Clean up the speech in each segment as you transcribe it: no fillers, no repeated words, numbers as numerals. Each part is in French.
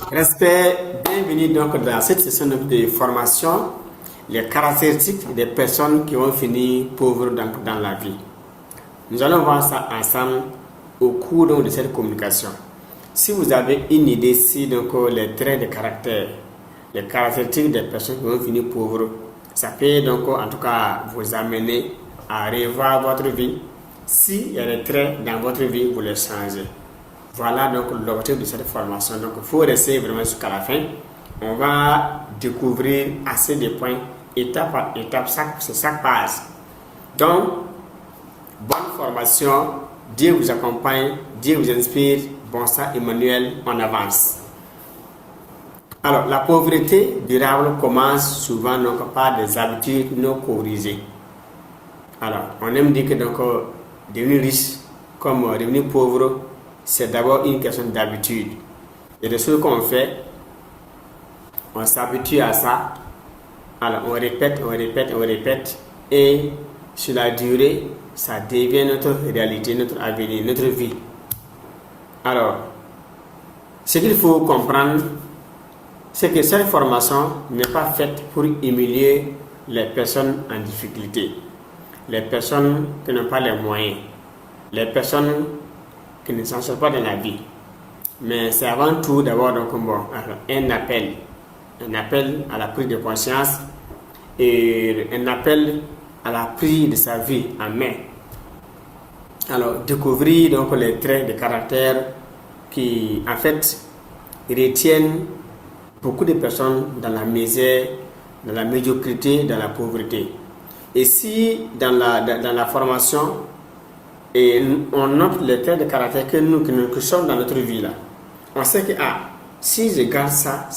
Respect, bienvenue donc dans cette session de formation, les caractéristiques des personnes qui ont fini pauvres dans la vie. Nous allons voir ça ensemble au cours donc, de cette communication. Si vous avez une idée ici, donc les traits de caractère, les caractéristiques des personnes qui ont fini pauvres, ça peut donc en tout cas vous amener à revoir votre vie. S'il y a des traits dans votre vie, vous les changez. Voilà donc l'objectif de cette formation. Donc il faut rester vraiment jusqu'à la fin. On va découvrir assez de points, étape par étape, chaque page. Donc, bonne formation. Dieu vous accompagne, Dieu vous inspire. Bon ça, Emmanuel, on avance. Alors, la pauvreté durable commence souvent donc, par des habitudes non corrigées. Alors, on aime dire que donc, devenir riche comme devenir pauvre, c'est d'abord une question d'habitude. Il y a des choses qu'on fait, on s'habitue à ça. Alors, on répète, et sur la durée, ça devient notre réalité, notre avenir, notre vie. Alors, ce qu'il faut comprendre, c'est que cette formation n'est pas faite pour humilier les personnes en difficulté, les personnes qui n'ont pas les moyens, les personnes qui ne s'en sortent pas dans la vie. Mais c'est avant tout d'abord donc, un appel à la prise de conscience et un appel à la prise de sa vie en main. Alors, découvrir donc les traits de caractère qui, en fait, retiennent beaucoup de personnes dans la misère, dans la médiocrité, dans la pauvreté. Et si dans la formation, et on note les traits de caractère que nous sommes dans notre vie là, on sait que si je garde ça,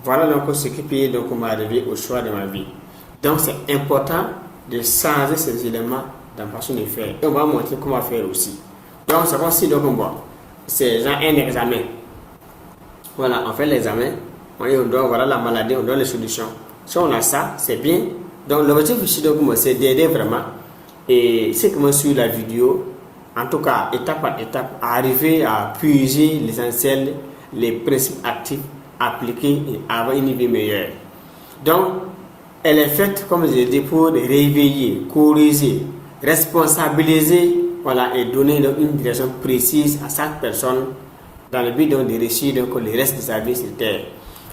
voilà donc ce qui peut donc m'arriver au choix de ma vie. Donc c'est important de changer ces éléments dans la façon de faire. Et on va montrer comment faire aussi. Donc c'est comme si donc c'est genre un examen. Voilà, on fait l'examen, on doit voilà la maladie, on donne les solutions. Si on a ça, c'est bien. Donc l'objectif ici donc c'est d'aider vraiment. Et c'est comment sur la vidéo, en tout cas étape par étape, arriver à puiser l'essentiel, les principes actifs appliqués et avoir une vie meilleure. Donc, elle est faite, comme je l'ai dit, pour réveiller, corriger, responsabiliser, voilà, et donner donc, une direction précise à chaque personne dans le but donc, de réussir donc, le reste de sa vie sur terre.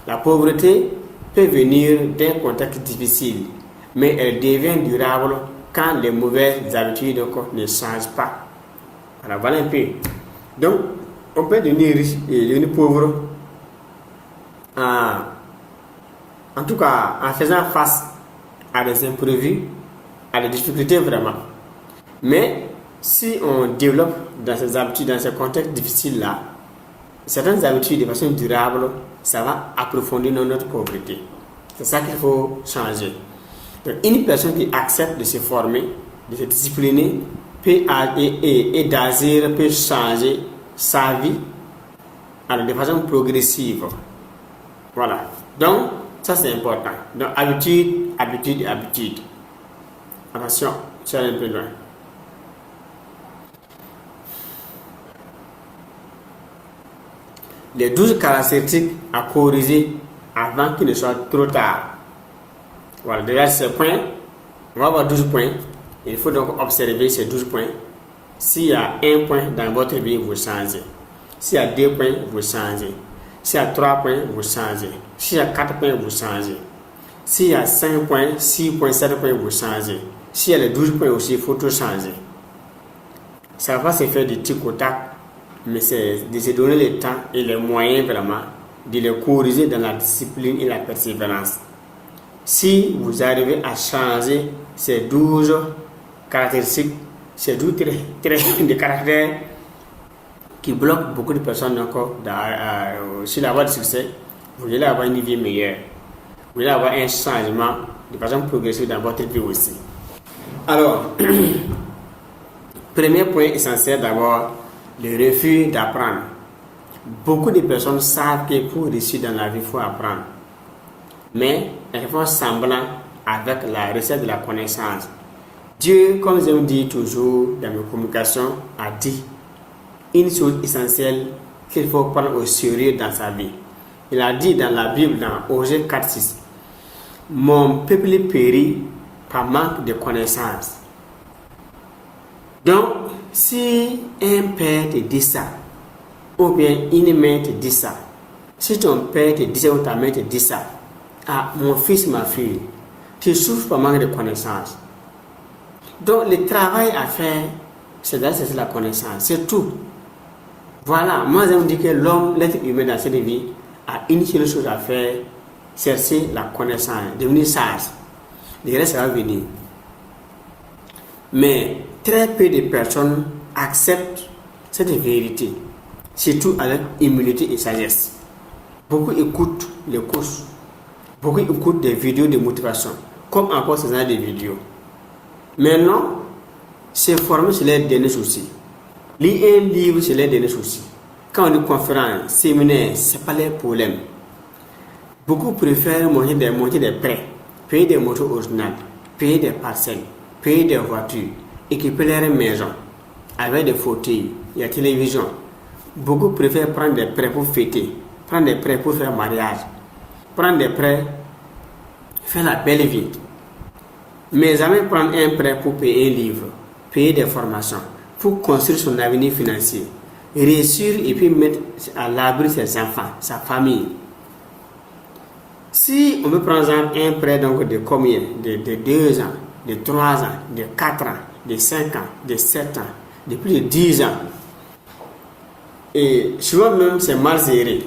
La pauvreté peut venir d'un contexte difficile, mais elle devient durable quand les mauvaises habitudes donc, ne changent pas. Alors voilà un peu. Donc, on peut devenir riche et devenir pauvre en tout cas en faisant face à des imprévus, à des difficultés vraiment. Mais si on développe dans ces habitudes, dans ces contextes difficiles-là, certaines habitudes de façon durable, ça va approfondir notre pauvreté. C'est ça qu'il faut changer. Donc, une personne qui accepte de se former, de se discipliner, et d'agir, peut changer sa vie alors, de façon progressive. Voilà. Donc, ça c'est important. Donc, habitude. Attention, je vais un peu loin. Les 12 caractéristiques à corriger avant qu'il ne soit trop tard. Voilà, déjà ces points, on va avoir 12 points. Il faut donc observer ces 12 points. S'il y a un point dans votre vie, vous changez. S'il y a 2 points, vous changez. S'il y a 3 points, vous changez. S'il y a 4 points, vous changez. S'il y a 5 points, 6 points, 7 points, vous changez. S'il y a les 12 points aussi, il faut tout changer. Ça va se faire du tic au tac, mais c'est de se donner le temps et les moyens vraiment de les corriger dans la discipline et la persévérance. Si vous arrivez à changer ces 12 caractéristiques, ces 12 traits de caractère qui bloquent beaucoup de personnes encore sur la voie de succès, vous allez avoir une vie meilleure. Vous allez avoir un changement de façon progressive dans votre vie aussi. Alors, premier point essentiel d'abord, le refus d'apprendre. Beaucoup de personnes savent que pour réussir dans la vie, il faut apprendre. Mais elles font semblant avec la recette de la connaissance. Dieu, comme je dis toujours dans mes communications, a dit une chose essentielle qu'il faut prendre au sérieux dans sa vie. Il a dit dans la Bible, dans Osée 4:6, mon peuple périt par manque de connaissances. Donc, si un père te dit ça, ou bien une mère te dit ça, si ton père te dit ça ou ta mère te dit ça, ah, mon fils, ma fille, tu souffres par manque de connaissances. Donc, le travail à faire, c'est la connaissance, c'est tout. Voilà, moi je me dis que l'homme, l'être humain dans cette vie, a une seule chose à faire, chercher la connaissance, devenir sage. Le reste, ça va venir. Mais très peu de personnes acceptent cette vérité, surtout avec humilité et sagesse. Beaucoup écoutent les courses, beaucoup écoutent des vidéos de motivation, comme encore ce genre de vidéos. Maintenant, se former, c'est leur dernier souci. Lire un livre, c'est leur dernier souci. Quand on dit conférence, séminaire, ce n'est pas leur problème. Beaucoup préfèrent monter des prêts, payer des motos originales, payer des parcelles, payer des voitures, équiper leur maison avec des fauteuils, la télévision. Beaucoup préfèrent prendre des prêts pour fêter, prendre des prêts pour faire mariage, prendre des prêts, faire la belle vie. Mais jamais prendre un prêt pour payer un livre, payer des formations, pour construire son avenir financier, réussir et puis mettre à l'abri ses enfants, sa famille. Si on veut prendre un prêt donc de combien? De 2 ans, de 3 ans, de 4 ans, de 5 ans, de 7 ans, de plus de 10 ans. Et souvent même c'est mal géré.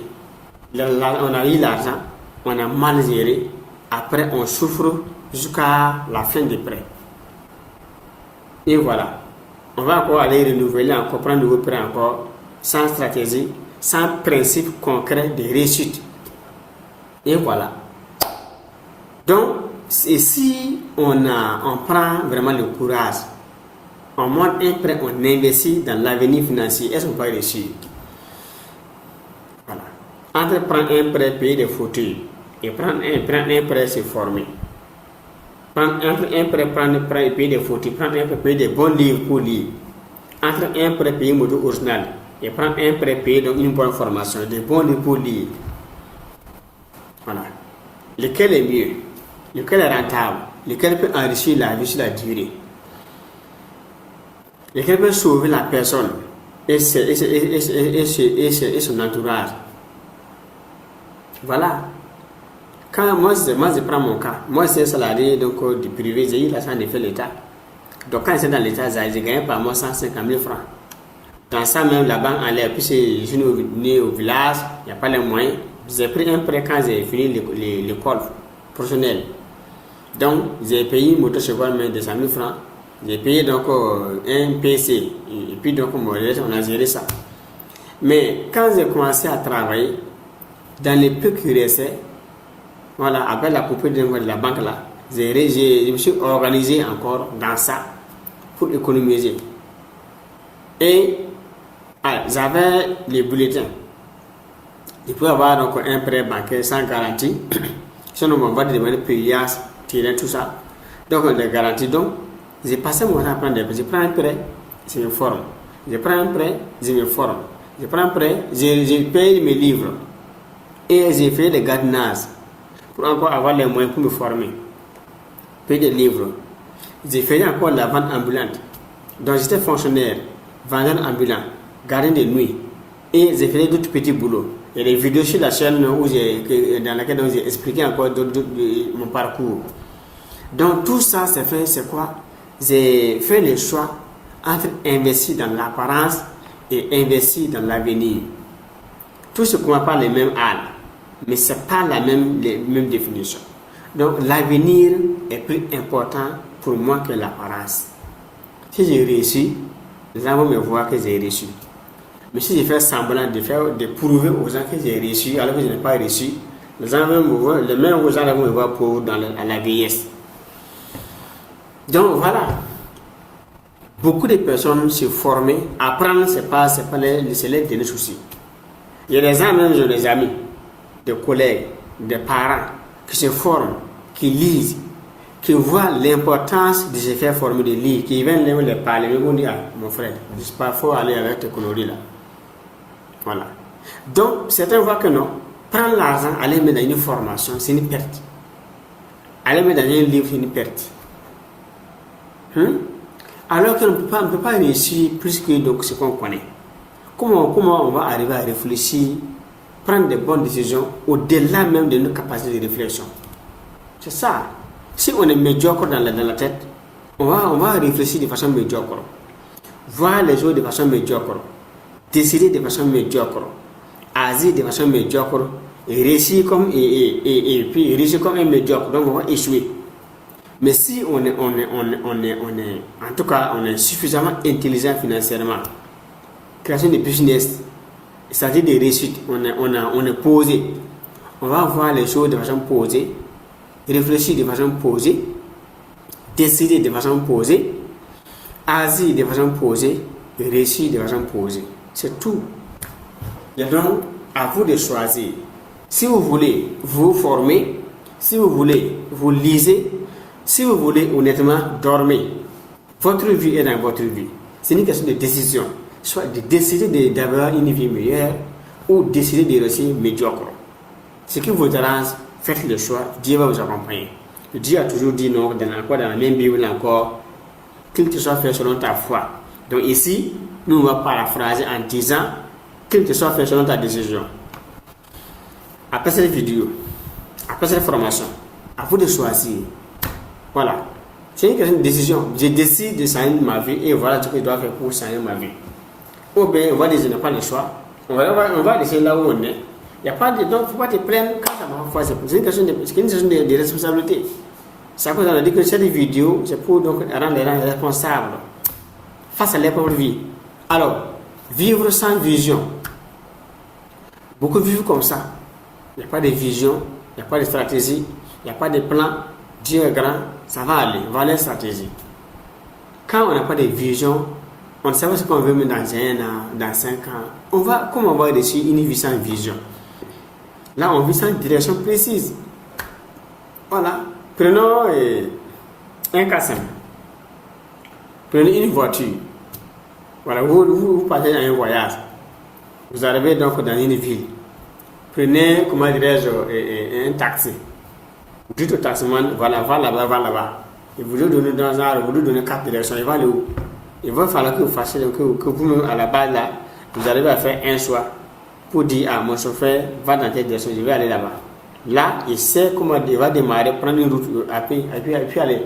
On a eu l'argent, on a mal géré, après on souffre jusqu'à la fin du prêt. Et voilà. On va encore aller renouveler, encore prendre de nouveaux prêts encore, sans stratégie, sans principe concret de réussite. Et voilà. Donc, si on prend vraiment le courage, on monte un prêt, on investit dans l'avenir financier, est-ce qu'on peut réussir? Voilà. Entre prendre un prêt, payer des fauteuils, et prendre un prêt, se former. Entre un prêt, prendre un prêt, payer des fauteuils, prendre un prêt, payer des bons livres pour lire. Entre un prêt, payer une moto originale, et prendre un prêt, payer donc une bonne formation, des bons livres pour lire. Voilà. Lequel est mieux? Lequel est rentable? Lequel peut enrichir la vie sur la durée? Lequel peut sauver la personne et son entourage? Voilà. Quand moi je prends mon cas, moi c'est salarié donc du privé, j'ai eu la chance de faire l'État. Donc quand j'étais dans l'État, j'ai gagné par mois 150 000 francs. Dans ça même, la banque enlève, puis je suis né au village, il n'y a pas les moyens. J'ai pris un prêt quand j'ai fini l'école professionnelle. Donc, j'ai payé une moto cheval de 200 000 francs. J'ai payé donc un PC. Et puis donc, on a géré ça. Mais quand j'ai commencé à travailler, dans les peu qui restaient, voilà, après la coupure de la banque là, je me suis organisé encore dans ça pour économiser. Et j'avais les bulletins. Il peut y avoir donc un prêt bancaire sans garantie. Sinon, on va demander payage, tirer tout ça. Donc, on a garantie. Donc, j'ai passé mon temps à prendre des prêts. Je prends un prêt, je me forme. Je prends un prêt, je me forme. Je prends un prêt, je paye mes livres. Et j'ai fait des gardiennage pour encore avoir les moyens pour me former. Payer des livres. J'ai fait encore la vente ambulante. Donc, j'étais fonctionnaire, vendeur ambulant, gardien de nuit. Et j'ai fait d'autres petits boulots. Il y a des vidéos sur la chaîne dans laquelle j'ai expliqué encore mon parcours. Donc tout ça, c'est quoi? J'ai fait le choix entre investir dans l'apparence et investir dans l'avenir. Tout ce qu'on n'a pas les mêmes âges, mais ce n'est pas les mêmes définitions. Donc l'avenir est plus important pour moi que l'apparence. Si j'ai réussi, les gens vont me voir que j'ai réussi. Mais si je fais semblant de prouver aux gens que j'ai réussi alors que je n'ai pas réussi, les gens vont me voir, les mêmes gens vont me voir pour à la vieillesse. Donc voilà. Beaucoup de personnes se former, apprendre, c'est pas les derniers soucis. Il y a des gens, même j'ai des amis, des collègues, des parents qui se forment, qui lisent, qui voient l'importance de se faire former, de lire, qui viennent les parler, mais on dit, mon frère, il faut aller avec tes conneries là. Voilà. Donc, certains voient que non, prendre l'argent, aller mettre dans une formation, c'est une perte. Aller mettre dans un livre, c'est une perte. Alors qu'on ne peut pas réussir plus que donc, ce qu'on connaît. Comment on va arriver à réfléchir, prendre de bonnes décisions au-delà même de nos capacités de réflexion? C'est ça. Si on est médiocre dans la tête, on va réfléchir de façon médiocre, voir les choses de façon médiocre, décider de façon médiocre, agir de façon médiocre, et réussir comme et puis réussir comme un médiocre, donc on va échouer. Mais si on est en tout cas on est suffisamment intelligent financièrement, création de business, c'est-à-dire des réussites, on est posé, on va voir les choses de façon posée, réfléchir de façon posée, décider de façon posée, agir de façon posée, et réussir de façon posée. C'est tout. Et donc, à vous de choisir. Si vous voulez vous former, si vous voulez vous lisez, si vous voulez honnêtement dormir, votre vie est dans votre vie. C'est une question de décision. Soit de décider d'avoir une vie meilleure ou décider de rester médiocre. Ce qui vous arrange, faites le choix, Dieu va vous accompagner. Dieu a toujours dit non, dans la même Bible encore, qu'il te soit fait selon ta foi. Donc ici, nous on va paraphraser en disant qu'il te soit fait selon ta décision. Après cette vidéo, après cette formation, à vous de choisir. Voilà. C'est une question de décision. Je décide de changer ma vie et voilà ce que je dois faire pour changer ma vie. Ou bien on va dire je n'ai pas le choix. On va laisser là où on est. Il y a pas de, donc il ne faut pas te prendre quand ça va fois. C'est une question de responsabilité. C'est à cause qu'on a dit que cette vidéo, c'est pour donc rendre les gens responsables face à leur propre vie. Alors, vivre sans vision. Beaucoup vivent comme ça. Il n'y a pas de vision, il n'y a pas de stratégie, il n'y a pas de plan. Dieu est grand, ça va aller, voilà la stratégie. Quand on n'a pas de vision, on ne sait pas ce qu'on veut mettre dans 1 an, dans 5 ans. Comment on va réussir une vie sans vision? Là, on vit sans direction précise. Voilà. Prenons un cas simple. Prenez une voiture. Voilà, vous partez dans un voyage. Vous arrivez donc dans une ville. Prenez, comment dirais-je, un taxi. Vous dites au taximan, voilà, va là-bas. Et vous lui donnez dans un arbre, vous lui donnez 4 directions, il va aller où? Il va falloir que vous fassiez, que vous, à la base là, vous arrivez à faire un choix pour dire, mon chauffeur, va dans telle direction, je vais aller là-bas. Là, il sait comment il va démarrer, prendre une route, et puis aller.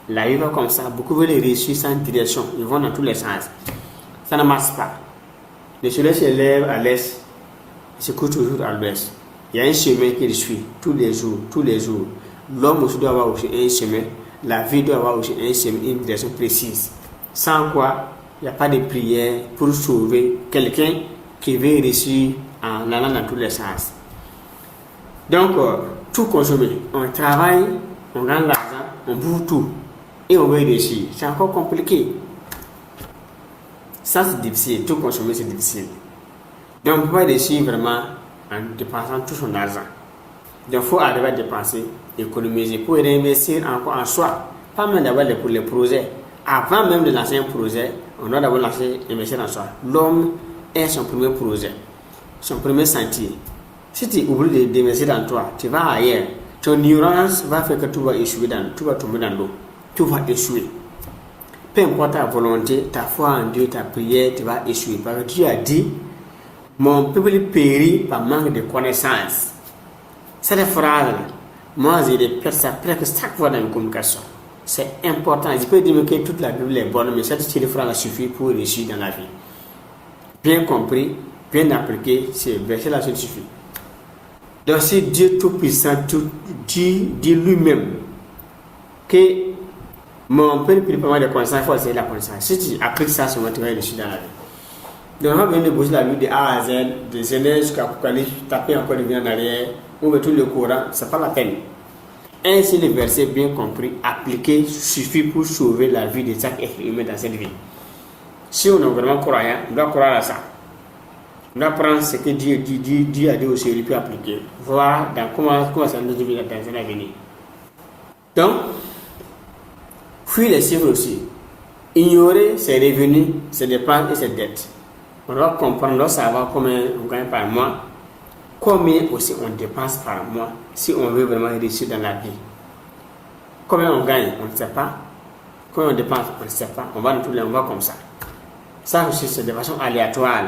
La vie va comme ça, beaucoup veulent réussir sans direction, ils vont dans tous les sens. Ça ne marche pas. Le soleil se lève à l'est, il se couche toujours à l'ouest. Il y a un chemin qu'il suit tous les jours. L'homme aussi doit avoir aussi un chemin, la vie doit avoir aussi un chemin, une direction précise. Sans quoi, il n'y a pas de prière pour sauver quelqu'un qui veut réussir en allant dans tous les sens. Donc, tout consommer. On travaille, on gagne l'argent, on bouffe tout. Et on veut réussir. C'est encore compliqué. Ça, c'est difficile. Tout consommer, c'est difficile. Donc, on ne peut pas réussir vraiment en dépensant tout son argent. Donc, il faut arriver à dépenser, économiser pour réinvestir encore en soi. Pas même d'abord pour les projets. Avant même de lancer un projet, on doit d'abord investir en soi. L'homme est son premier projet, son premier sentier. Si tu oublies d'investir dans toi, tu vas ailleurs. Ton ignorance va faire que tu vas échouer tu vas tomber dans l'eau. Tu vas échouer. Peu importe ta volonté, ta foi en Dieu, ta prière, tu vas échouer. Parce que Dieu a dit, mon peuple périt par manque de connaissances. Cette phrase, moi je répète ça presque chaque fois dans mes communications. C'est important. Je peux dire que toute la Bible est bonne, mais cette phrase suffit pour réussir dans la vie. Bien compris, bien appliqué, c'est verset là suffit. Donc si Dieu Tout-Puissant dit lui-même que mon peuple périt par manque de connaissances, il faut essayer la connaissance. Si tu appliques ça, tu vas réussir dans la vie. Donc on va venir de bosser la Bible de A à Z, de Genèse jusqu'à Apocalypse, taper encore de bien en arrière, ou tout le Coran, c'est pas la peine. Ainsi, le verset bien compris, appliqué, suffit pour sauver la vie de chaque être humain dans cette vie. Si on est vraiment croyant, on doit croire à ça. On doit prendre ce que Dieu a dit aussi, il peut appliquer. Voir dans comment ça nous devient dans l'avenir. Donc, fuir les chiffres aussi. Ignorer ses revenus, ses dépenses et ses dettes. On doit comprendre, on doit savoir combien on gagne par mois, combien aussi on dépense par mois si on veut vraiment réussir dans la vie. Combien on gagne, on ne sait pas. Combien on dépense, on ne sait pas. On va dans tous les mois comme ça. Ça aussi, c'est de façon aléatoire.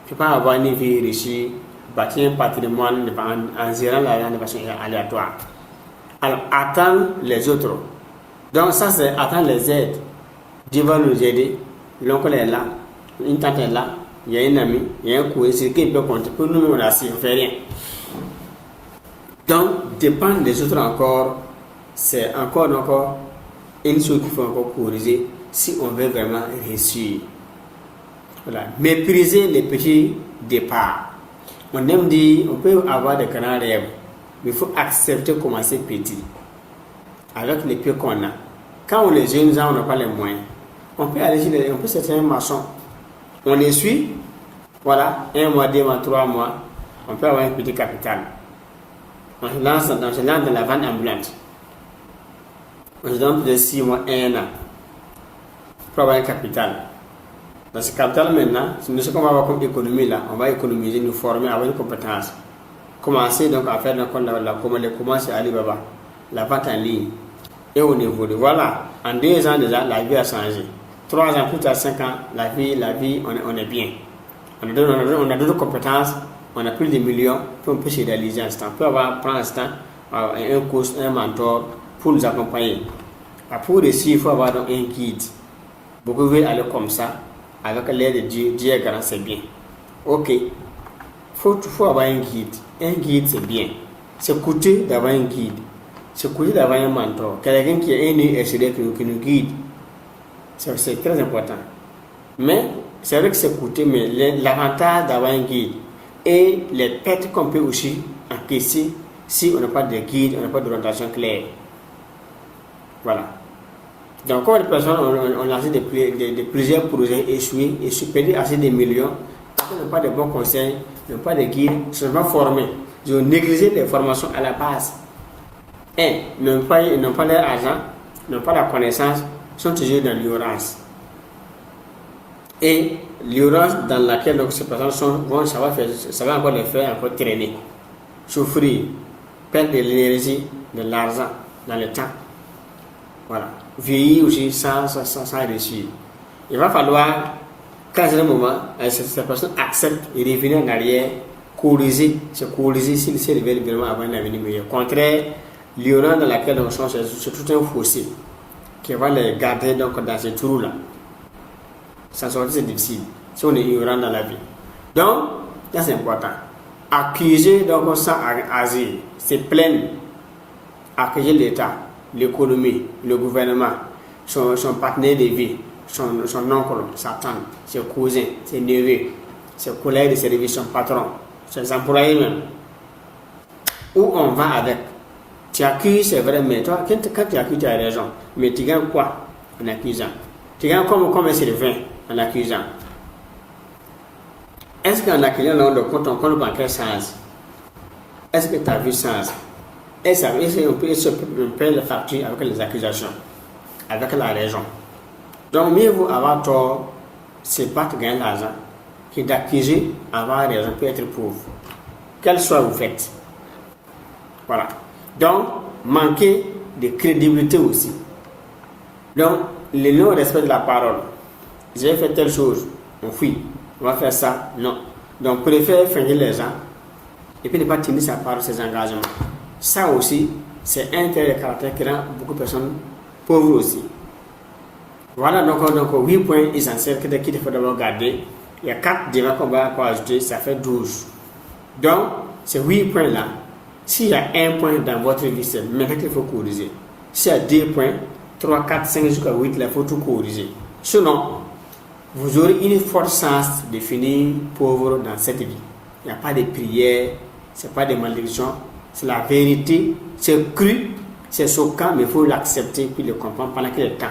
Tu peux pas avoir une vie réussie, bâtir un patrimoine en gérant l'argent de façon aléatoire. Alors, attendre les autres. Donc, ça, c'est attendre les aides. Dieu va nous aider. L'oncle est là, une tante est là, il y a un ami, il y a un cousin, c'est qui peut compter. Pour nous, on a assis, on ne fait rien. Donc, dépendre des autres encore, c'est encore une chose qu'il faut encore corriger si on veut vraiment réussir. Voilà. Mépriser les petits départs. On aime dire, on peut avoir des grands rêves, mais il faut accepter de commencer petit, avec les pieds qu'on a. Quand on est jeune, on n'a pas les moyens. On peut aller chez certains maçons. On les suit, voilà, 1 mois, 2 mois, 3 mois, on peut avoir un petit capital. On se lance dans la vente ambulante. On se donne de 6 mois, 1 an, pour avoir un capital. Dans ce capital maintenant, ce qu'on va avoir comme économie là, on va économiser, nous former, avoir une compétence. Commencer donc à faire comment c'est Alibaba, la vente en ligne. Et on évolue. Voilà, en 2 ans déjà, la vie a changé. 3 ans plus tard, 5 ans, la vie, on est bien. On a d'autres compétences, on a plus de millions, puis on peut se réaliser en ce temps. On peut prendre un temps, un coach, un mentor pour nous accompagner. Pour réussir, il faut avoir donc un guide. Beaucoup veulent aller comme ça, avec l'aide de Dieu. Dieu est grand, c'est bien. Ok, il faut avoir un guide. Un guide, c'est bien. C'est coûteux d'avoir un guide. C'est coûteux d'avoir un mentor. Quelqu'un qui est un extérieur qui nous guide. C'est très important. Mais c'est vrai que c'est coûteux, mais l'avantage d'avoir un guide et les pertes qu'on peut aussi encaisser si on n'a pas de guide, on n'a pas d'orientation claire. Voilà. Donc, quand les personnes ont lancé de plusieurs projets échoués et perdu assez de millions, parce qu'ils n'ont pas de bons conseils, n'ont pas de guide, ne sont pas formés. Ils ont négligé les formations à la base. Et n'ont pas leur argent, n'ont pas la connaissance, sont toujours dans l'ignorance. Et l'ignorance dans laquelle donc, ces personnes ça va encore les faire encore traîner, souffrir, perdre de l'énergie, de l'argent, dans le temps. Voilà. Vieillir aussi sans réussir. Il va falloir qu'à un moment, ces personnes acceptent et revenir en arrière, corriger s'ils se révèlent vraiment avoir un avenir meilleur. Au contraire, l'ignorance dans laquelle on change, c'est tout un fossé qui va les garder donc dans ce trou-là. Sans sortir, c'est difficile si on est ignorant dans la vie. Donc, ça c'est important. Accuser donc sans agir, c'est plaindre. Accuser l'État, l'économie, le gouvernement, son partenaire de vie, son oncle, sa tante, ses cousins, ses neveux, ses collègues de service, son patron, ses employés même. Où on va avec? Tu accuses, c'est vrai, mais toi, quand tu accuses, tu as raison. Mais tu gagnes quoi en accusant? Tu gagnes combien c'est le 20 en accusant? Est-ce qu'en accusant, ton compte bancaire change? Est-ce que ta vie change? Est-ce qu'on peut payer les factures avec les accusations, avec la raison? Donc, mieux vaut avoir tort, c'est pas de gagner l'argent, que d'accuser, avoir raison, peut être pauvre. Quel choix vous faites? Voilà. Donc, manquer de crédibilité aussi. Donc, le non-respect de la parole. J'ai fait telle chose, on fuit, on va faire ça, non. Donc, préfère feigner les gens et puis ne pas tenir sa parole, ses engagements. Ça aussi, c'est un trait de caractère qui rend beaucoup de personnes pauvres aussi. Voilà donc 8 points essentiels qu'il faut d'abord garder. Il y a 4 débats qu'on va ajouter, ça fait 12. Donc, ces 8 points-là, s'il y a un point dans votre vie, c'est maintenant qu'il faut corriger. S'il y a 2 points, 3, 4, 5 jusqu'à 8, il faut tout corriger. Sinon, vous aurez une forte chance de finir pauvre dans cette vie. Il n'y a pas de prière, ce n'est pas de malédiction, c'est la vérité, c'est cru, c'est choquant, mais il faut l'accepter puis le comprendre pendant quel temps.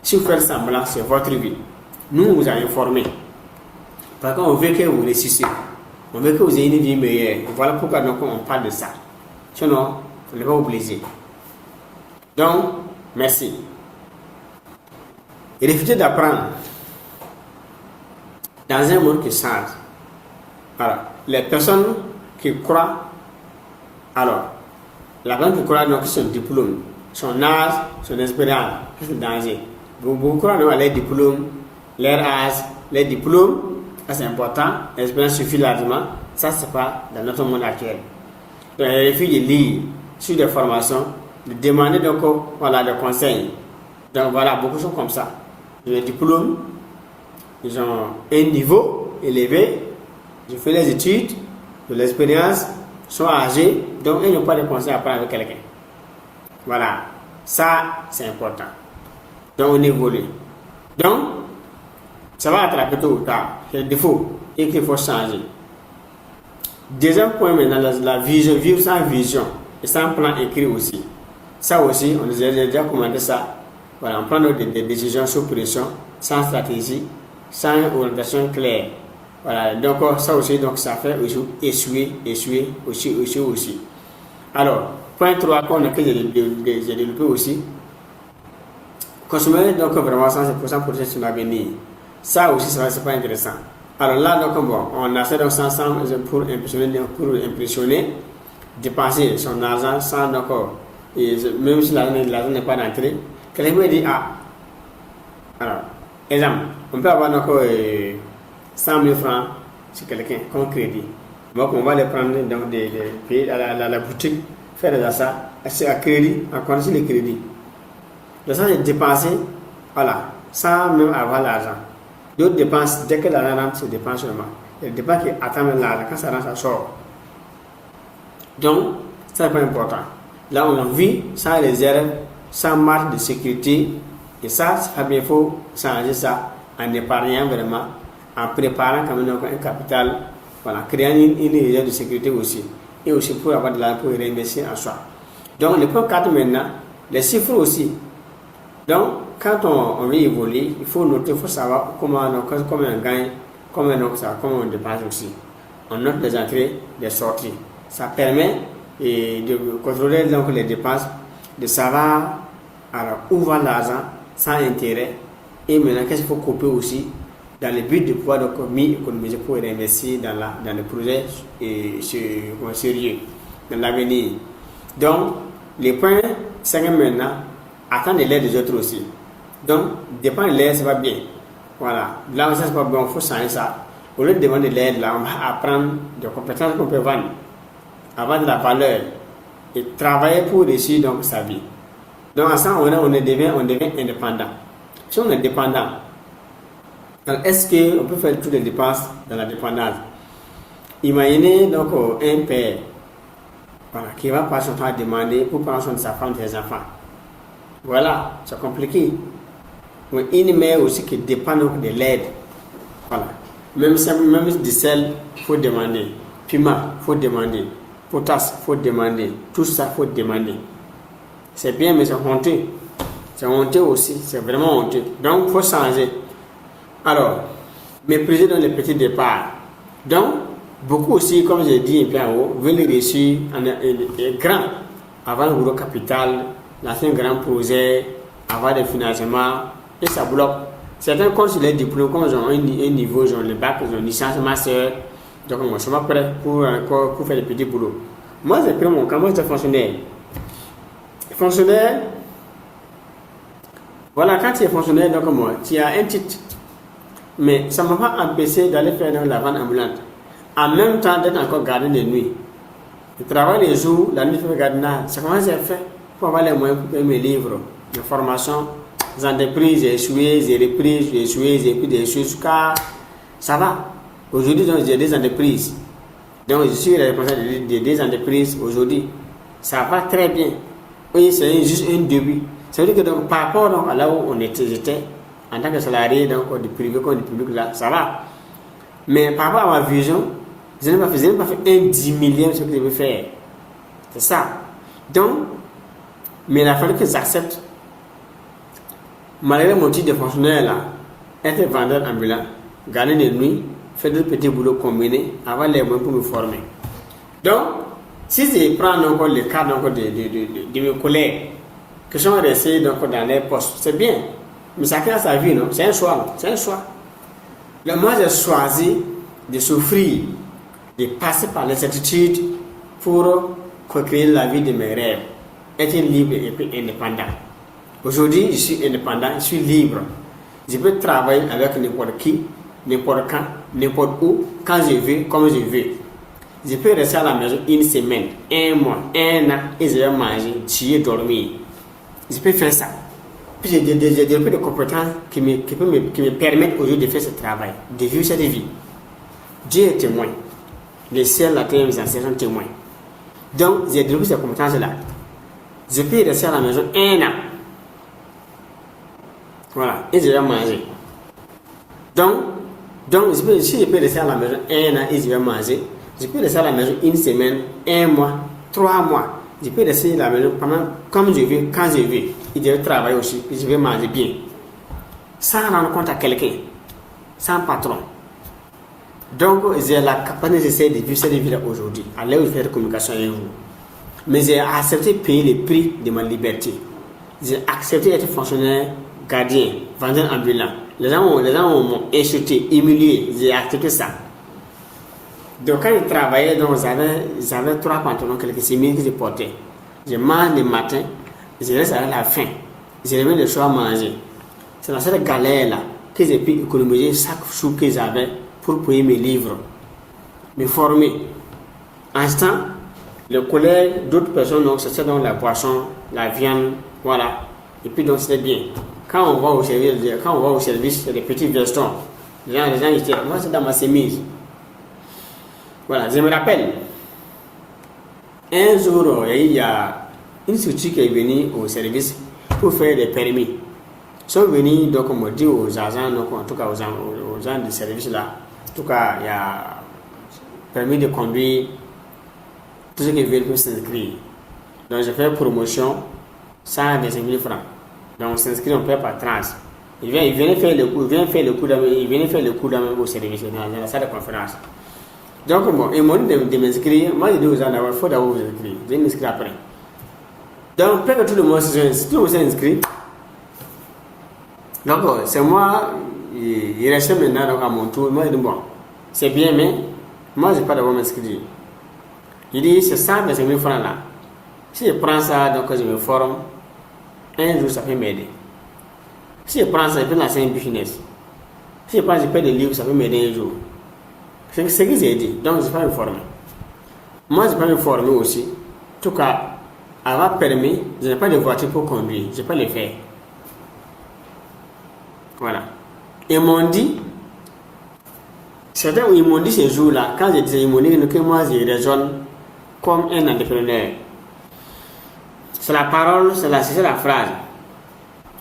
Si vous faites semblant, c'est votre vie. Nous, vous avez informé. Parce qu'on veut que vous réussissiez. On veut que vous ayez une vie meilleure. Et voilà pourquoi donc, on parle de ça. Sinon, vous ne pas oublier. Donc, merci. Et refusez d'apprendre. dans un monde qui change. Alors, les personnes qui croient, alors, la personne qui croit donc son diplôme, son âge, son expérience, c'est le danger. Beaucoup croient donc à leur diplôme, leur âge, les diplômes, ça c'est important, l'expérience suffit largement, ça c'est pas dans notre monde actuel. Donc, il suffit de lire sur des formations, de demander donc, voilà, des conseils. Donc voilà, beaucoup sont comme ça. Ils ont un diplôme, ils ont un niveau élevé, ils ont fait les études, de l'expérience, sont âgés, donc ils n'ont pas de conseils à prendre avec quelqu'un. Voilà, ça c'est important. Donc on évolue. Donc, ça va attraper tôt ou tard. C'est le défaut et qu'il faut changer. Deuxième point maintenant, la vision, vivre sans vision et sans plan écrit aussi. Ça aussi, on a déjà commenté ça. Voilà, on prend des décisions sous pression, sans stratégie, sans orientation claire. Voilà, donc ça aussi, donc ça fait aussi échouer aussi. Alors, point 3 que j'ai développé aussi. Consommer donc vraiment 100% pour son avenir. Ça aussi, c'est pas intéressant. Alors là, donc bon, on a fait donc ça pour impressionner, dépenser son argent sans donc, et même si l'argent n'est pas rentré. Quelqu'un me dit, alors, exemple, on peut avoir donc 100 000 francs sur quelqu'un comme crédit. Donc on va les prendre donc des payer à la boutique, faire des achats, acheter à crédit, en condition de crédit. Donc ça, c'est dépenser, voilà, sans même avoir l'argent. D'autres dépenses, dès que l'argent rentre, c'est dépense seulement. Il y a des dépenses qui attendent l'argent, quand ça rentre, ça sort. Donc, ça n'est pas important. Là, on vit sans réserve, sans marge de sécurité. Et ça, il faut changer ça en épargnant vraiment, en préparant quand même un capital, voilà, créant une réserve de sécurité aussi. Et aussi pour avoir de l'argent pour réinvestir en soi. Donc, le point 4 maintenant, les chiffres aussi. Donc, quand on veut évoluer, il faut noter, il faut savoir comment on gagne, comment on dépense aussi. On note les entrées, les sorties. Ça permet de contrôler donc les dépenses, de savoir alors, où va l'argent sans intérêt. Et maintenant, qu'est-ce qu'il faut couper aussi dans le but de pouvoir donc, économiser pour réinvestir dans le projet sérieux, dans l'avenir. Donc, les points 5 maintenant, attendre l'aide des autres aussi. Donc, dépendre de l'aide, ça va bien. Voilà. Là, ça, c'est pas bon, il faut changer ça. Au lieu de demander de l'aide, là, on va apprendre des compétences qu'on peut vendre, avoir de la valeur et travailler pour réussir donc, sa vie. Donc, ensemble, on devient indépendant. Si on est dépendant, alors est-ce qu'on peut faire toutes les dépenses dans la dépendance? Imaginez donc un père, voilà, qui va passer son temps à demander pour prendre soin de sa femme et de ses enfants. Voilà, c'est compliqué. Mais une mère aussi qui dépend donc de l'aide. Voilà. Même du sel, il faut demander. Piment, il faut demander. Potasse, il faut demander. Tout ça, il faut demander. C'est bien, mais c'est honteux. C'est honteux aussi. C'est vraiment honteux. Donc, il faut changer. Alors, mépriser dans les petits départs. Donc, beaucoup aussi, comme j'ai dit un peu en haut, veulent réussir grand, avoir un gros capital, lancer un grand projet, avoir des financements, et ça bloque. Certains comptent sur les diplômes, comme ils ont un niveau, ils ont le bac, ils ont une licence, master, donc ils sont pas prêts pour faire des petits boulots. Moi, j'ai pris mon cas, moi j'étais fonctionnaire. Fonctionnaire, voilà, quand tu es fonctionnaire, donc moi, tu as un titre. Mais ça ne m'a pas empêché d'aller faire la vente ambulante. En même temps, d'être encore gardien de nuit. Je travaille les jours, la nuit, je fais gardiennage. C'est comment j'ai fait pour avoir les moyens pour payer mes livres de formation. Les entreprises, j'ai échoué, j'ai repris, j'ai échoué, j'ai pris des choses, car ça va. Aujourd'hui, j'ai des entreprises. Donc, je suis responsable des entreprises aujourd'hui. Ça va très bien. Oui, c'est juste un début. Ça veut dire que donc, par rapport donc, à là où j'étais, en tant que salarié donc, du privé comme du public, là, ça va. Mais par rapport à ma vision, je n'ai pas fait 1/10 millième de ce que je veux faire. C'est ça. Donc, mais il a fallu que j'accepte, malgré mon titre de fonctionnaire là, être vendeur ambulant, gagner des nuits, faire des petits boulots combinés, avoir les moyens pour me former. Donc, si je prends encore le cas donc, de mes collègues qui sont restés donc, dans les postes, c'est bien. Mais chacun a sa vie, non? C'est un choix. C'est un choix. Donc moi, j'ai choisi de souffrir, de passer par l'incertitude pour créer la vie de mes rêves, être libre et puis indépendant. Aujourd'hui, je suis indépendant, je suis libre. Je peux travailler avec n'importe qui, n'importe quand, n'importe où, quand je veux, comme je veux. Je peux rester à la maison une semaine, un mois, un an, et je vais manger, tuer, dormir. Je peux faire ça. Puis j'ai développé des compétences qui me permettent aujourd'hui de faire ce travail, de vivre cette vie. Dieu est témoin. Le ciel, la terre, mes ancêtres sont témoins. Donc, j'ai développé ces compétences-là. Je peux rester à la maison un an. Voilà, et je vais manger. Donc si je peux rester à la maison un an et je vais manger, je peux rester à la maison une semaine, un mois, 3 mois. Je peux rester à la maison pendant comme je veux, quand je veux. Et je vais travailler aussi, et je vais manger bien. Sans rendre compte à quelqu'un, sans patron. Donc, j'ai la capacité de vivre cette vie-là aujourd'hui, à l'heure où je fais la communication avec vous. Mais j'ai accepté de payer le prix de ma liberté. J'ai accepté d'être fonctionnaire, gardien, vendeur ambulant. Les gens m'ont insulté, humilié. J'ai accepté ça. Donc, quand je travaillais, j'avais 3 pantalons, quelques chemises que je portais. Je mange le matin, je reste à la faim. Je reviens le soir manger. C'est dans cette galère-là que j'ai pu économiser chaque sou que j'avais pour payer mes livres, me former. En ce temps, les collègues, d'autres personnes, donc c'était donc la boisson, la viande, voilà. Et puis donc c'était bien. Quand on va au service, il y a des petits vestons. Les gens étaient, moi c'est dans ma chemise. Voilà, je me rappelle. Un jour, il y a une structure qui est venue au service pour faire des permis. Ils sont venus, donc on me dit aux agents, donc en tout cas aux gens du service là, en tout cas il y a permis de conduire, tout ce qui veut pour s'inscrire. Donc j'ai fait promotion, 125 000 francs. Donc on s'inscrit, on paie par tranche. Il vient faire le coup au service, dans la salle de conférence. Donc bon, ils m'ont dit de m'inscrire. Moi j'ai dit aux gens, il faut d'abord vous inscrire. Je vais m'inscrire après. Donc peut-être que tout le monde s'est inscrit. Donc c'est moi, il restait maintenant donc, à mon tour. Moi je dis bon, c'est bien, mais moi je n'ai pas d'abord m'inscrire. Il dit c'est 125 000 francs là. Si je prends ça, donc je me forme, un jour ça peut m'aider. Si je prends ça, je peux lancer un business. Si je paie des livres, ça peut m'aider un jour. C'est ce que j'ai dit. Donc je ne vais pas me former. Moi je ne vais pas me former aussi. En tout cas, avoir permis, je n'ai pas de voiture pour conduire. Je ne peux pas le faire. Voilà. Ils m'ont dit, certains ils m'ont dit ces jours-là, quand je disais, ils m'ont dit que moi je raisonne comme un entrepreneur. C'est la parole, c'est la phrase.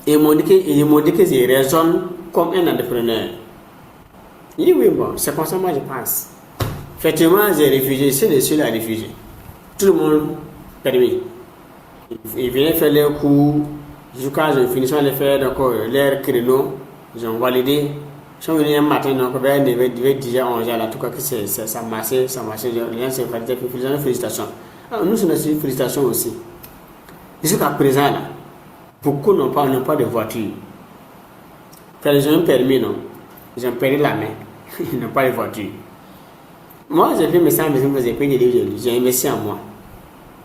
Ils m'ont dit que je raisonne comme un entrepreneur. Je dis oui, bon, c'est comme ça moi je pense. Effectivement, j'ai réfugié, je suis là réfugié. Tout le monde permis. Ils venaient faire leurs cours, jusqu'à je finissais de faire leur créneau, ils ont validé. Ils sont venus un matin, donc vers 10h, 11h, là, en tout cas, que ça marchait, les gens se faisaient félicitations. Alors, nous, c'est une félicitation aussi. Jusqu'à présent, là, beaucoup n'ont pas de voiture. Ils ont un permis, non? Ils ont perdu la main. Ils n'ont pas de voiture. Moi, j'ai fait mes 100 000, j'ai payé des livres, j'ai investi en moi.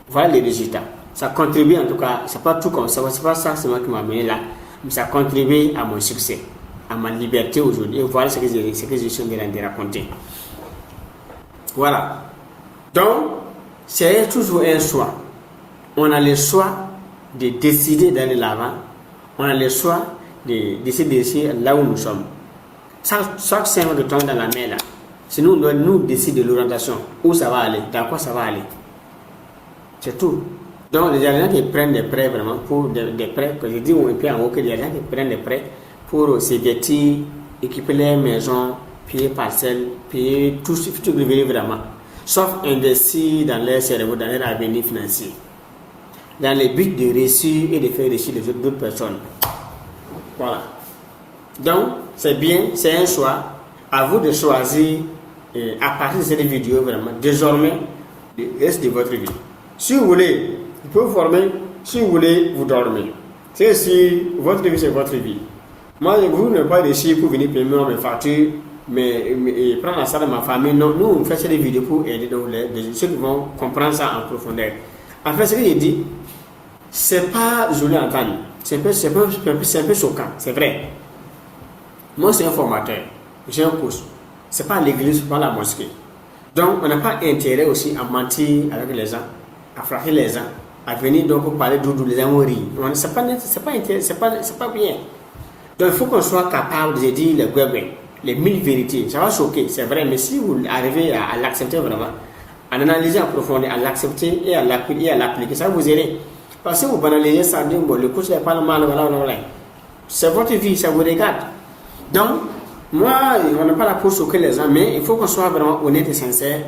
Voilà les résultats. Ça contribue en tout cas, c'est pas tout comme ça, c'est pas ça c'est moi qui m'a amené là, mais ça contribue à mon succès, à ma liberté aujourd'hui. Et voilà ce que je suis en train de raconter. Voilà. Donc, c'est toujours un choix. On a le choix de décider d'aller l'avant. On a le choix de décider là où nous sommes. Chaque 5 de temps dans la mer là, c'est nous décider de l'orientation, où ça va aller, dans quoi ça va aller. C'est tout. Donc, il y a des gens qui prennent des prêts vraiment pour des prêts, que je dis un peu en haut, qu'il y a des gens qui prennent des prêts pour se vêtir, équiper les maisons, payer parcelles, payer tout ce que vous voulez vraiment. Sauf investir dans leur cerveau, dans leur avenir financier. Dans le but de réussir et de faire réussir les autres personnes. Voilà. Donc, c'est bien, c'est un choix. À vous de choisir, à partir de cette vidéo, vraiment, désormais, le reste de votre vie. Si vous voulez, vous pouvez vous former. Si vous voulez, vous dormez. C'est si votre vie, c'est votre vie. Moi, vous n'avez pas réussi pour venir payer mes factures. prendre ça dans ma famille. Non, nous, on fait des vidéos pour aider ceux qui vont comprendre ça en profondeur. En fait, ce que j'ai dit, c'est pas joli à entendre. C'est un peu choquant, c'est vrai. Moi, c'est un formateur. J'ai un coach. C'est pas l'église, c'est pas la mosquée. Donc, on n'a pas intérêt aussi à mentir avec les gens, à frapper les gens, à venir donc pour parler d'où les gens vont rire. C'est pas bien. Donc, il faut qu'on soit capable de dire les 1000 vérités. Ça va choquer, c'est vrai, mais si vous arrivez à l'accepter vraiment, à l'analyser en profondeur, à l'accepter et à l'appliquer, ça va vous aider. Parce que vous banalisez ça, le coach n'est pas le mal, voilà. C'est votre vie, ça vous regarde. Donc, moi, on n'est pas là pour choquer les gens, mais il faut qu'on soit vraiment honnête et sincère,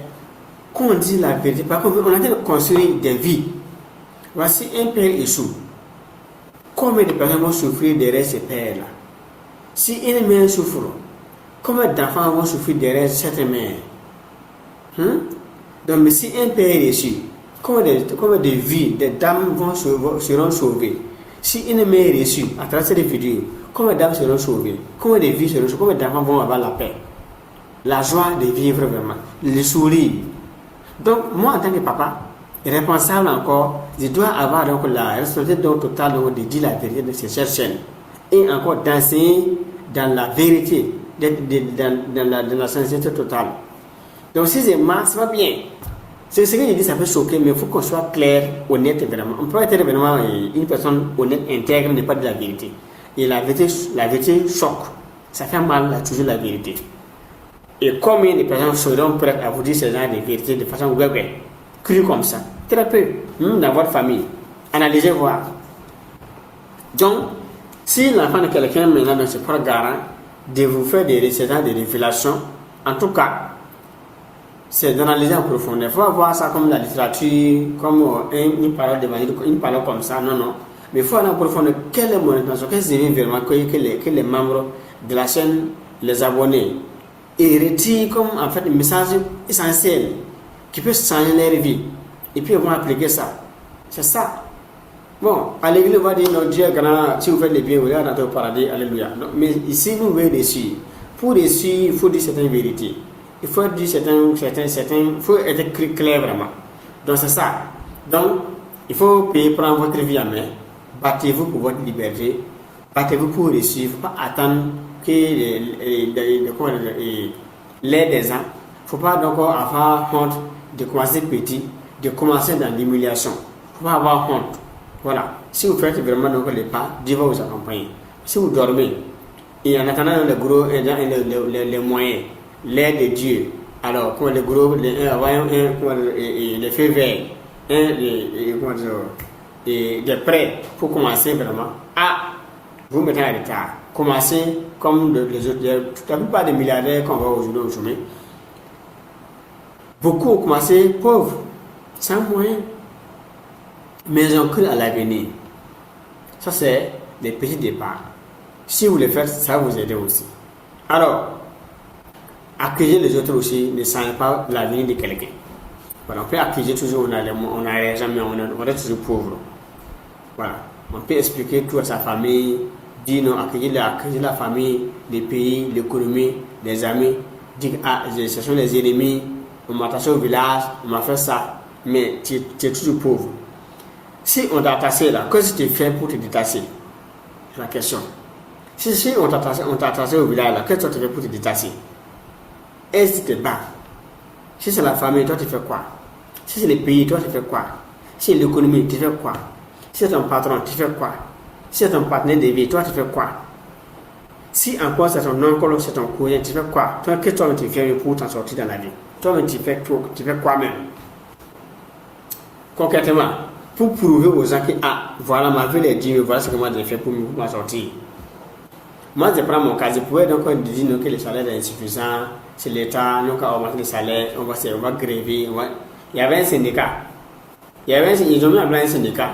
qu'on dise la vérité. Par contre, on a dit de construire des vies. Voici un père échoue. Combien de personnes vont souffrir derrière ces pères-là? Si une mère souffre, combien d'enfants vont souffrir derrière cette mère? Donc, mais si un père est reçu, combien de vies, des dames seront sauvées? Si une mère est reçue à travers cette vidéo, combien de dames seront sauvées? Combien de vies seront sauvées? Combien d'enfants vont avoir la paix? La joie de vivre vraiment, le sourire. Donc, moi, en tant que papa, responsable encore, je dois avoir donc la responsabilité totale de dire la vérité de ces chaînes et encore d'enseigner dans la vérité, dans la sincérité totale. Donc, si c'est mal, ça va bien. C'est ce que je dis, ça peut choquer, mais il faut qu'on soit clair, honnête vraiment. On peut être vraiment une personne honnête, intègre, mais pas de la vérité. Et la vérité choque. Ça fait mal à toujours la vérité. Et combien de personnes seront prêtes à vous dire ce genre de vérité de façon crue comme ça? Très peu, même dans votre famille. Analysez, voir. Donc, si l'enfant de quelqu'un maintenant ne se prend garant de vous faire des révélations, en tout cas, c'est d'analyser en profondeur. Il faut voir ça comme la littérature, comme une parole une parole comme ça, non. Mais il faut aller en profondeur. Quelle est mon intention? Qu'est-ce que je veux vraiment que les membres de la chaîne, les abonnés, et retirent comme en fait un message essentiel qui peut changer leur vie. Et puis ils vont appliquer ça. C'est ça. Bon, à l'église, on va dire, non, Dieu est grand, si vous faites les biens, vous allez dans le paradis, alléluia. Non, mais ici, nous voulons réussir. Pour réussir, il faut dire certaines vérités. Il faut dire il faut être clair vraiment. Donc c'est ça. Donc, il faut prendre votre vie en main. Battez-vous pour votre liberté. Battez-vous pour réussir. Il ne faut pas attendre que l'aide des gens. Il ne faut pas donc avoir honte de commencer petit, de commencer dans l'humiliation. Il ne faut pas avoir honte. Voilà. Si vous faites vraiment donc les pas, Dieu va vous accompagner. Si vous dormez, et en attendant les moyens, l'aide de Dieu, alors comme les gros, les feux verts, des prêts pour commencer vraiment à vous mettre en retard. Commencez comme les autres, la plupart des milliardaires qu'on voit aujourd'hui au sommet. Beaucoup ont commencé pauvres, sans moyens, mais ils ont cru à l'avenir. Ça, c'est des petits départs. Si vous le faites, ça va vous aider aussi. Alors, accueillir les autres aussi ne sent pas l'avenir de quelqu'un. Voilà, on peut accueillir toujours, on n'a jamais, on reste toujours pauvre. Voilà, on peut expliquer tout à sa famille, dire non, accueillir la famille, les pays, l'économie, les amis, dire ah, ce sont les ennemis, on m'a attaché au village, on m'a fait ça, mais tu es toujours pauvre. Si on t'a attaché là, qu'est-ce que tu fais pour te détacher? C'est la question. Si on t'a attaché au village là, qu'est-ce que tu fais pour te détacher? Est-ce que tu te bats? Si c'est la famille, toi tu fais quoi? Si c'est le pays, toi tu fais quoi? Si c'est l'économie, tu fais quoi? Si c'est ton patron, tu fais quoi? Si c'est ton partenaire de vie, toi tu fais quoi? Si encore c'est ton oncle, c'est ton cousin, tu fais quoi? Toi, qu'est-ce que toi tu fais pour t'en sortir dans la vie? Toi tu fais quoi même? Concrètement, pour prouver aux gens que voilà ma vie est dure, voilà ce que moi j'ai fait pour m'en sortir. Moi je prends mon cas, je pourrais donc dire que le salaire est insuffisant, c'est l'État, nous quand on augmente le salaire, on va gréver. Il y avait un syndicat. Ils ont mis en place un syndicat.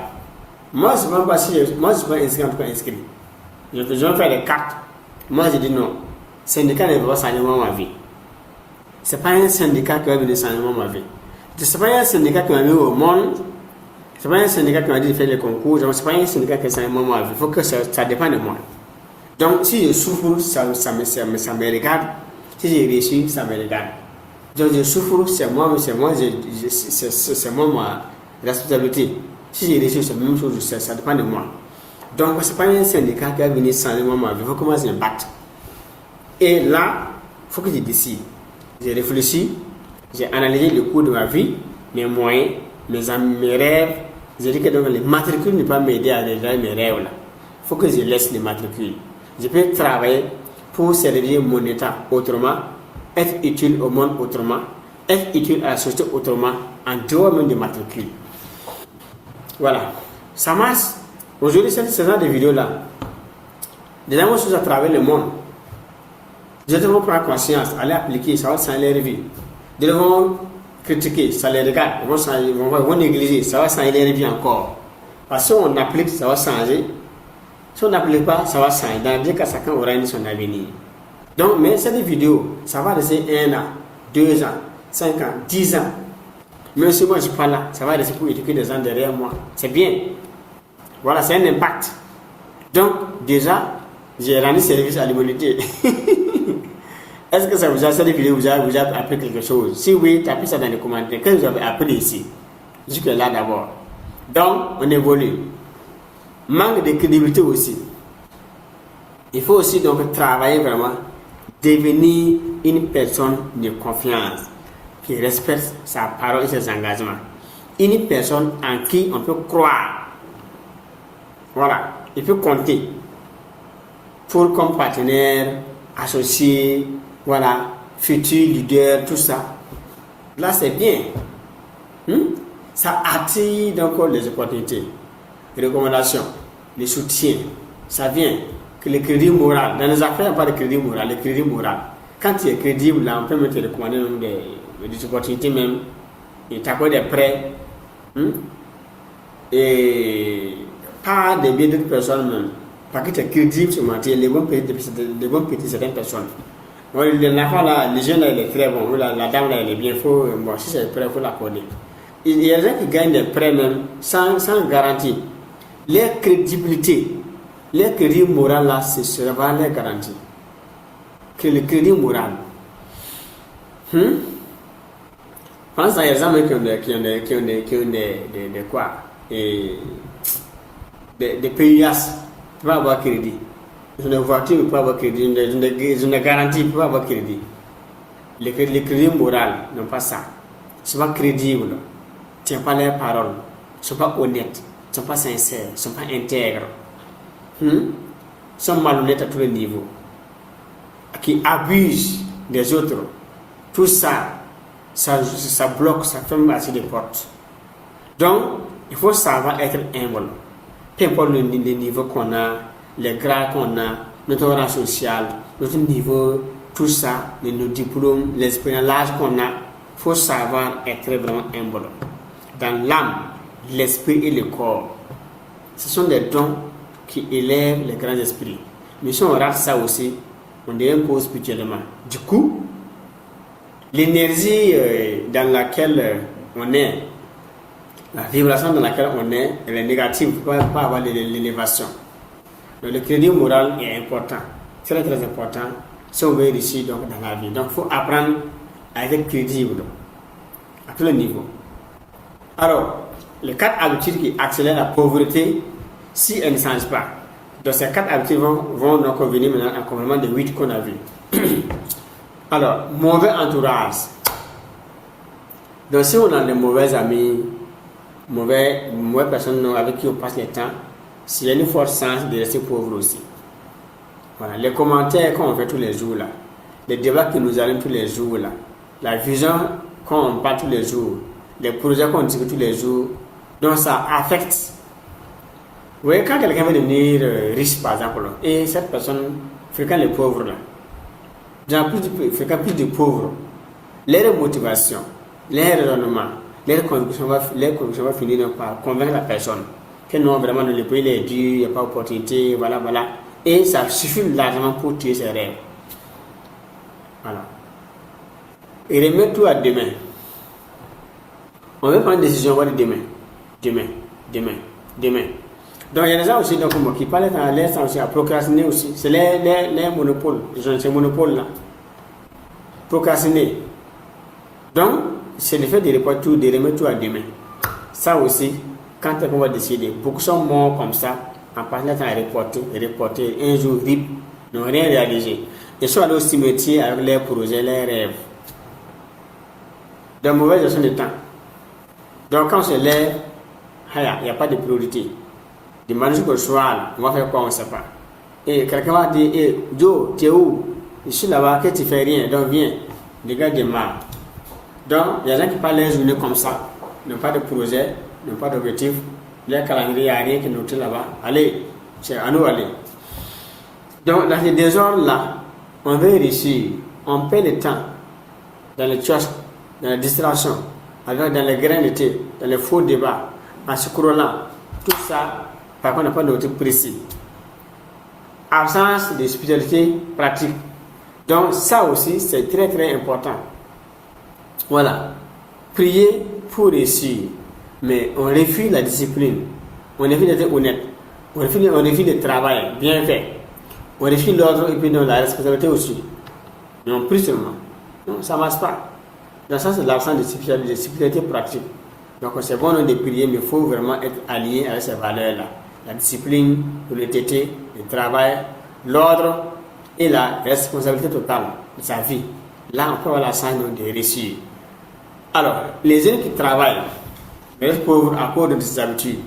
Moi je ne suis pas inscrit, en tout cas inscrit. Je vais faire les cartes. Moi je dis non. Le syndicat ne veut pas changer ma vie. Ce n'est pas un syndicat qui va venir changer ma vie. Ce n'est pas un syndicat qui m'a mis au monde. Ce n'est pas un syndicat qui m'a dit de faire les concours. Ce n'est pas un syndicat qui a changé ma vie. Il faut que ça dépend de moi. Donc si je souffre, ça me regarde. Si j'ai réussi, ça me regarde. Donc je souffre, c'est moi, c'est ma responsabilité. Si j'ai réussi, c'est la même chose, ça dépend de moi. Donc c'est pas un syndicat qui va venir changer ma vie, il faut commencer à me battre. Et là, il faut que je décide. J'ai réfléchi, j'ai analysé le cours de ma vie, mes moyens, mes rêves. J'ai dit que donc les matricules ne peuvent pas m'aider à réaliser mes rêves là. Il faut que je laisse les matricules. Je peux travailler pour servir mon état autrement, être utile au monde autrement, être utile à la société autrement, en dehors même des matricules. Voilà. Ça marche. Aujourd'hui, ce genre de vidéos-là, des gens sont à travers le monde. Ils devront prendre conscience, aller appliquer, ça va changer leur vie. Ils devront critiquer, ça les regarde, ils vont négliger, ça va changer leur vie encore. Parce que si on applique, ça va changer. Si on n'applique pas, ça va changer. Dans deux cas, chacun aura son avenir. Donc, mais cette vidéo, ça va rester 1 an, 2 ans, 5 ans, 10 ans. Même si moi je ne suis pas là, ça va rester pour éduquer des gens derrière moi. C'est bien. Voilà, c'est un impact. Donc, déjà, j'ai rendu service à l'humanité. Est-ce que ça vous a, cette vidéo vous a appris quelque chose? Si oui, tapez ça dans les commentaires. Qu'est-ce que vous avez appris ici? Jusque là d'abord. Donc, on évolue. Manque de crédibilité aussi. Il faut aussi donc travailler vraiment, devenir une personne de confiance qui respecte sa parole et ses engagements. Une personne en qui on peut croire. Voilà, il peut compter pour comme partenaire, associé, voilà, futur leader, tout ça. Là, c'est bien. Ça attire donc les opportunités, les recommandations, les soutiens. Ça vient que le crédit moral. Dans les affaires, il n'y a pas de crédit moral. Le crédit moral. Quand tu es crédible, là, on peut même te recommander même des opportunités même. Et t'accorder des prêts. Et pas des biens d'autres personnes même. Parce que tu es crédible sur mentir. Les bons petits certaines personnes. Bon, l'enfant là, le jeune là, il est très bon. La dame là, elle est bien. Bon, si c'est prêt, il faut l'accorder. Il y a des gens qui gagnent des prêts même sans garantie. Leur crédibilité, leur crédit moral là, c'est seulement leur garantie. Que le crédit moral. Pense à des gens qui ont des quoi? Et des PIAS, tu peux avoir crédit. Une voiture, tu peux avoir crédit. Une garantie, tu peux avoir crédit. Le crédit moral, non pas ça. Ils ne sont pas crédibles. Ils ne tiennent pas leurs paroles. Ils ne sont pas honnêtes. Ils ne sont pas sincères. Ils ne sont pas intègres. Ils sont malhonnêtes à tous les niveaux. Qui abusent des autres. Tout ça, ça bloque, ça ferme assez des portes. Donc, il faut savoir être humble. Peu importe le niveau qu'on a, les grades qu'on a, notre rang social, notre niveau, tout ça, nos diplômes, l'expérience, l'âge qu'on a, il faut savoir être vraiment humble. Dans l'âme, l'esprit et le corps, ce sont des dons qui élèvent les grands esprits. Mais si on rate ça aussi, on devient pauvre spirituellement. Du coup, l'énergie dans laquelle on est, la vibration dans laquelle on est, elle est négative, il ne faut pas avoir l'élévation. Donc le crédit moral est important, très très important si on veut réussir donc, dans la vie. Donc il faut apprendre à être crédible à tous les niveaux. Alors, les 4 habitudes qui accélèrent la pauvreté si elles ne changent pas. Donc ces 4 habitudes vont donc venir maintenant en complément des 8 qu'on a vu. Alors, mauvais entourage. Donc si on a des mauvais amis, mauvaises personnes avec qui on passe le temps, s'il y a une forte chance de rester pauvre aussi. Voilà, les commentaires qu'on fait tous les jours là, les débats qui nous allument tous les jours là, la vision qu'on parle tous les jours, les projets qu'on discute tous les jours, donc ça affecte. Vous voyez, quand quelqu'un veut devenir riche par exemple, et cette personne fréquente les pauvres là, fréquente plus de pauvres, leur motivation, leur raisonnement, leur conviction va finir par convaincre la personne que non, vraiment le pays est dur, il n'y a pas d'opportunité, voilà. Et ça suffit largement pour tuer ses rêves. Voilà. Et remettre tout à demain. On veut prendre une décision, on va dire demain. Donc il y a des gens aussi donc, qui parlent dans l'air aussi à procrastiner aussi. C'est les monopoles, ces monopoles là. procrastiner. Donc, c'est le fait de reporter tout, de remettre tout à demain. Ça aussi, quand on va décider, beaucoup sont morts comme ça, en passant le temps à reporter, un jour, rip, n'ont rien réalisé. Ils sont allés au cimetière avec leurs projets, leurs rêves. De mauvaise gestion de temps. Donc, quand on se lève, il n'y a pas de priorité. Demande jusqu'au soir, on va faire quoi, on ne sait pas. Et quelqu'un va dire, Joe, tu es où? Je suis là-bas, que tu fais rien, donc viens. Les gars démarrent. Donc, il y a des gens qui parlent leur journée comme ça, n'ont pas de projet, n'ont pas d'objectif, leur calendrier, il n'y a rien qui est noté là-bas. Allez, c'est à nous aller. Donc, dans ces désordres-là, on veut réussir, on perd le temps dans les kiosques, dans la distraction, dans les grains de thé, dans les faux débats, en scrollant, tout ça, par contre, on n'a pas d'objectif précis. Absence de spiritualité pratique. Donc, ça aussi, c'est très très important. Voilà. Prier pour réussir. Mais on refuse la discipline. On refuse d'être honnête. On refuse le travail bien fait. On refuse l'ordre et puis donc la responsabilité aussi. Mais on prie seulement. Non, ça ne marche pas. Dans ça, c'est l'absence de spiritualité pratique. Donc, c'est bon de prier, mais il faut vraiment être allié avec ces valeurs-là. La discipline, l'honnêteté, le travail, l'ordre et la responsabilité totale de sa vie. Là, on peut avoir la chance de réussir. Alors, les gens qui travaillent restent pauvres à cause de ces habitudes.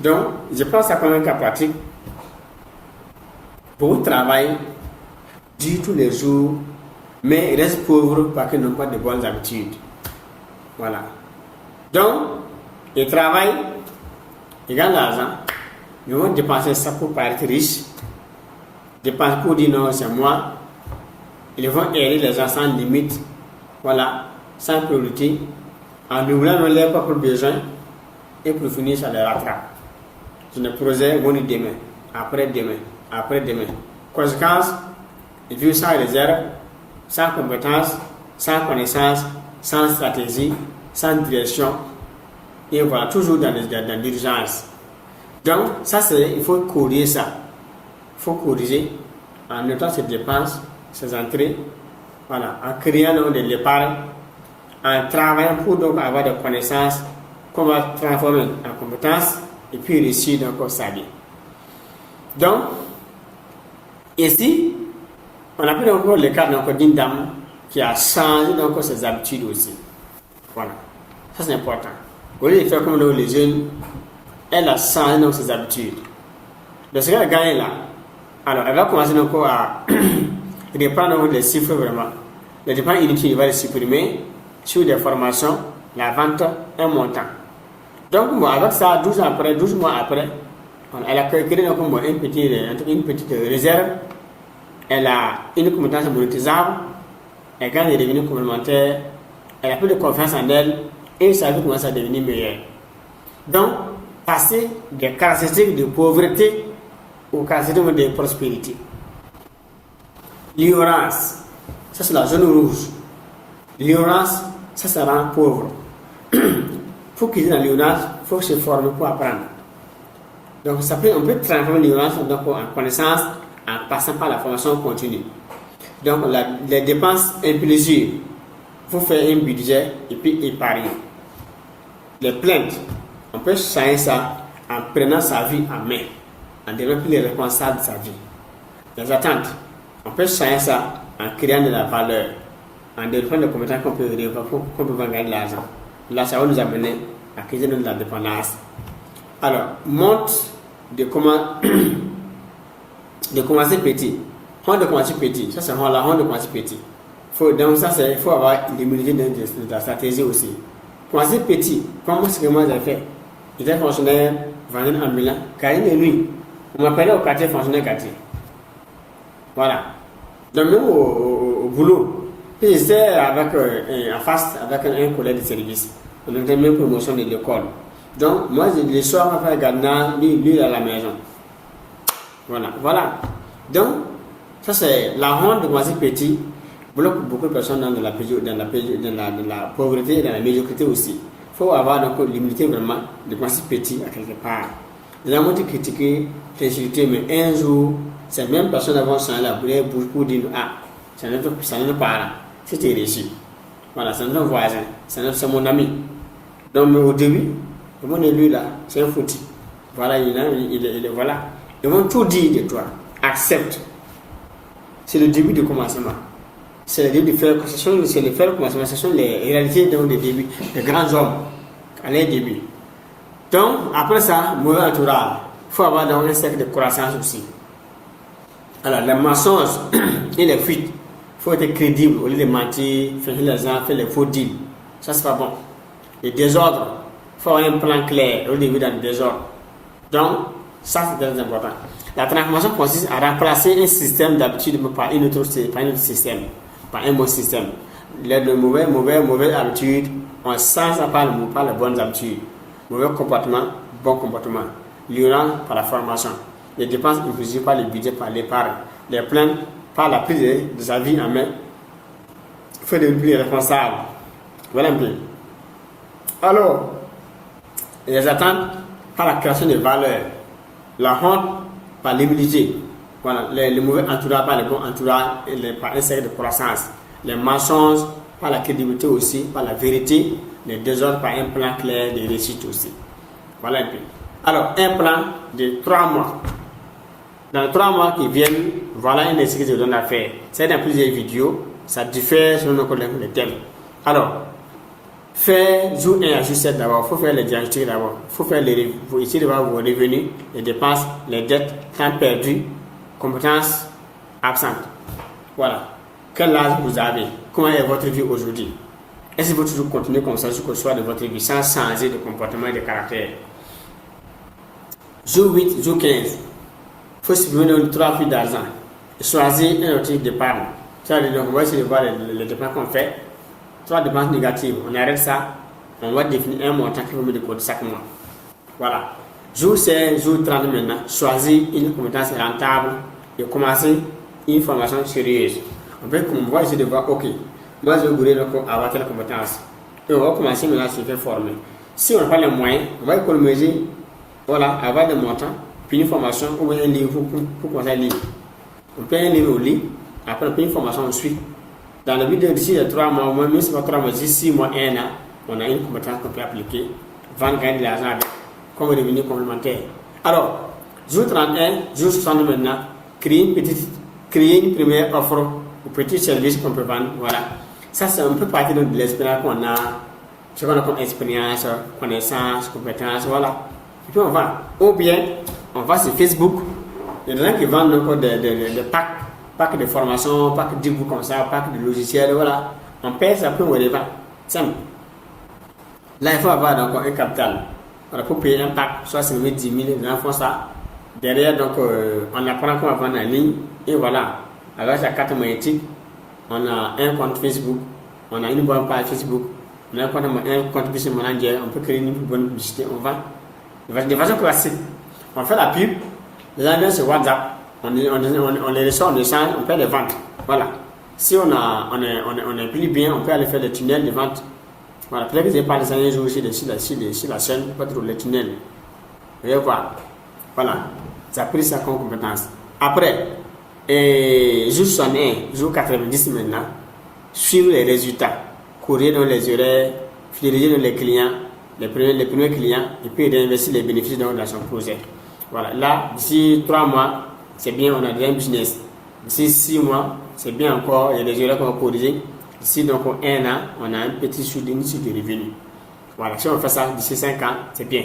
Donc, je pense ça comme un cas pratique. Beaucoup travaillent dur tous les jours, mais ils restent pauvres parce qu'ils n'ont pas de bonnes habitudes. Voilà. Donc, ils travaillent, ils gagnent l'argent, ils vont dépenser ça pour paraître riches, dépenser pour dire non, c'est moi. Ils vont aider les gens sans limite, voilà, sans priorité, en oubliant leurs propres besoins, et pour finir, ça les rattrape. C'est un projet vont demain, après-demain, après-demain. Conséquence, ils vivent sans réserve, sans compétence, sans connaissance, sans stratégie, sans direction, et voilà, toujours dans l'urgence. Donc, ça, il faut corriger ça. Il faut corriger en notant ses dépenses, ses entrées, voilà, en créant de l'épargne, en travaillant pour donc avoir des connaissances, comment transformer en compétences, et puis réussir donc sa vie. Donc, ici, on a pris encore le cas d'une dame qui a changé donc ses habitudes aussi. Voilà, ça c'est important. Au lieu de faire comme les jeunes, elle a changé donc ses habitudes. Donc, ce qu'elle a gagné là, alors elle va commencer donc à reprendre les chiffres vraiment. Les dépenses inutiles, il va les supprimer sur des formations, la vente, un montant. Donc, moi, avec ça, 12 mois après, elle a créé donc une petite réserve. Elle a une compétence monétisable, elle gagne des revenus complémentaires, elle a plus de confiance en elle et sa vie commence à devenir meilleure. Donc, passer des caractéristiques de pauvreté aux caractéristiques de prospérité. L'ignorance, ça c'est la zone rouge. L'ignorance, ça rend pauvre. Faut qu'il y ait dans l'ignorance, il faut se former pour apprendre. Donc, on peut transformer l'ignorance en connaissance en passant par la formation continue. Donc, les dépenses impulsives, il faut faire un budget et puis épargner. Les plaintes, on peut changer ça en prenant sa vie en main, en devenant plus responsable de sa vie. Les attentes, on peut changer ça en créant de la valeur, en développant des compétences qu'on peut gagner de l'argent. Là, ça va nous amener à créer de la dépendance. Alors, montre de commencer petit. Honte de commencer petit. Ça, c'est la honte de commencer petit. Donc, ça, il faut avoir l'humilité de la stratégie aussi. Commencer petit. Comment est-ce que moi j'ai fait? J'étais fonctionnaire, vendeur ambulant, carré de nuit. On m'appelait au quartier fonctionnaire quartier. Voilà. Donc, même au boulot, j'étais en face avec un collègue de service. On était même promotion de l'école. Donc, moi, les soirs, on va faire gardien, lui à la maison. Voilà. Donc, ça, c'est la honte de commencer petit, bloque beaucoup de personnes dans la pauvreté et dans la médiocrité aussi. Il faut avoir donc l'humilité vraiment de commencer petit à quelque part. Les gens vont te critiquer, t'insulter, mais un jour, ces mêmes personnes vont changer la bouche pour dire ça ne pas là. c'était réussi. Voilà, c'est notre voisin, c'est mon ami. Donc, au début, mon élu là, c'est un foutu. Voilà, voilà. Ils vont tout dire de toi. Accepte. C'est le début du commencement. C'est le début de faire, c'est le faire commencement. Ce sont les réalités des débuts, des grands hommes à leur début. Donc, après ça, mauvais entourage. Il faut avoir donc un cercle de croissance aussi. Alors, les mensonges et les fuites, il faut être crédible au lieu de mentir, faire les gens, faire les faux deals. Ça, c'est pas bon. Les désordres, il faut avoir un plan clair au début dans le désordre. Donc, ça, c'est très important. La transformation consiste à remplacer un système d'habitude par un autre système, par un bon système. Les mauvaises habitudes, on change par les bonnes habitudes. Mauvais comportement, bon comportement. L'ignorance par la formation. Les dépenses impulsives par le budget, par l'épargne. Les plaintes par la prise de sa vie en main. Il faut devenir plus responsable. Voilà un peu. Alors, les attentes par la création de valeur. La honte par l'humilité. Voilà, les mauvais entourage par les bons entourages et par un cercle de croissance. Les mensonges par la crédibilité aussi, par la vérité. Les désordres par un plan clair de réussite aussi. Voilà un peu. Alors, un plan de 3 mois. Dans les 3 mois qui viennent, voilà un exercice que je vous donne à faire. C'est dans plusieurs vidéos. Ça diffère selon les thèmes. Alors, faire jour 1 à jour 7 d'abord. Il faut faire les diagnostics d'abord. Il faut essayer de voir vos revenus, les dépenses, les dettes, temps perdu, compétences absentes. Voilà. Quel âge vous avez? Comment est votre vie aujourd'hui? Est-ce que vous toujours continuer comme ça jusqu'au soir de votre vie sans changer de comportement et de caractère? Jour 8, jour 15. Il faut supprimer 3 flux d'argent. Choisir un objectif d'épargne. On va essayer de voir les dépenses qu'on fait. 3 dépenses négatives. On arrête ça. On va définir un montant qu'il faut mettre de côté chaque mois. Voilà. Jour 16, jour 30 maintenant. Choisir une compétence rentable et commencer une formation sérieuse. On va essayer de voir, ok, moi je voudrais avoir telle compétence. Et on va commencer maintenant à se faire former. Si on n'a pas les moyens, on va économiser, voilà, avoir des montants, puis une formation ou un livre pour commencer à lire. On paye un livre au lit, après on paye une formation, on suit. Dans le but de d'ici 3 mois, au moins, même si pas 3 mois, d'ici 6 mois, 1 an, on a une compétence qu'on peut appliquer, vendre, gagner de l'argent avec, comme revenu complémentaire. Alors, jour 31, jour 60 maintenant, créer une première offre au petit service qu'on peut vendre. Voilà. Ça, c'est un peu partie de l'expérience qu'on a, ce qu'on a comme expérience, connaissance, compétence, voilà. Et puis on va. Ou bien, on va sur Facebook. Il y a des gens qui vendent encore des packs de formation, packs d'e-book comme ça, packs de logiciels, voilà. On paye ça, puis on les vend. Simple. Là, il faut avoir donc un capital. Voilà, pour payer un pack, soit c'est 10 000, les gens font ça. Derrière, donc, on apprend comment vendre en ligne. Et voilà. Avec la carte magnétique, on a un compte Facebook, on a une bonne page Facebook, on a un compte business manager, on peut créer une bonne publicité, on vend. De façon classique. On fait la pub, les gens viennent sur WhatsApp, on les reçoit, on échange, on peut les vendre. Voilà. Si on est plus bien, on peut aller faire des tunnels de vente. Voilà. Peut-être que j'ai pas les années aussi sur la chaîne, pas trop les tunnels. Vous allez voir. Voilà. Ça a pris ça comme compétence. Après, jour 61, jour 90 maintenant, suivre les résultats, courir dans les horaires, fidéliser dans les clients, les premiers clients, et puis réinvestir les bénéfices dans son projet. Voilà, là, d'ici 3 mois, c'est bien, on a déjà un business. D'ici 6 mois, c'est bien encore, il y a les horaires qu'on va corriger. D'ici donc 1 an, on a un petit suite de revenus. Voilà, si on fait ça d'ici 5 ans, c'est bien.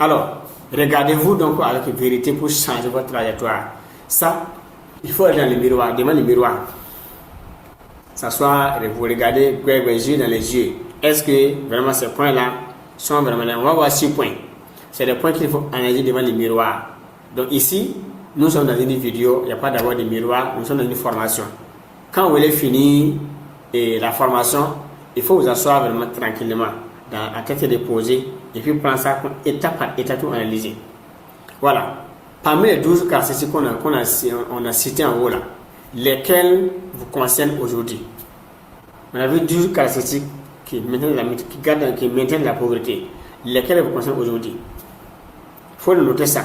Alors, regardez-vous donc avec vérité pour changer votre trajectoire. Ça, il faut aller dans le miroir, devant le miroir. S'asseoir et vous regardez les yeux dans les yeux. Est-ce que vraiment ces points-là sont vraiment là? On va voir 6 points. C'est des points qu'il faut analyser devant le miroir. Donc ici, nous sommes dans une vidéo, il n'y a pas d'avoir de miroir, nous sommes dans une formation. Quand vous voulez finir la formation, il faut vous asseoir vraiment tranquillement, à tête déposée, et puis prendre ça étape par étape pour analyser. Voilà. Parmi les 12 caractéristiques qu'on a citées en haut là, lesquelles vous concernent aujourd'hui? On a vu 12 caractéristiques qui maintiennent la pauvreté. Lesquelles vous concernent aujourd'hui? Il faut noter ça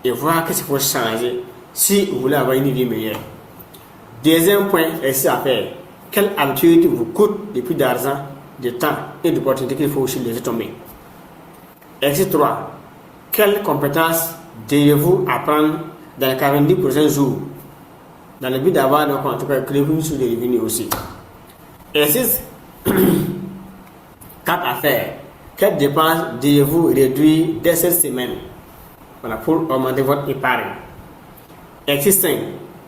et voir qu'est-ce qu'il faut changer si vous voulez avoir une vie meilleure. Deuxième point, ici à faire, quelle habitude vous coûte depuis d'argent, de temps et d'opportunités qu'il faut aussi laisser tomber. Exercice 3. Quelles compétences devez-vous apprendre dans les 90 prochains jours dans le but d'avoir donc en tout cas créé une source de revenus aussi. Exercice 4 à faire. Quelles dépenses devez-vous réduire dès cette semaine, voilà, pour augmenter votre épargne. Exercice 5.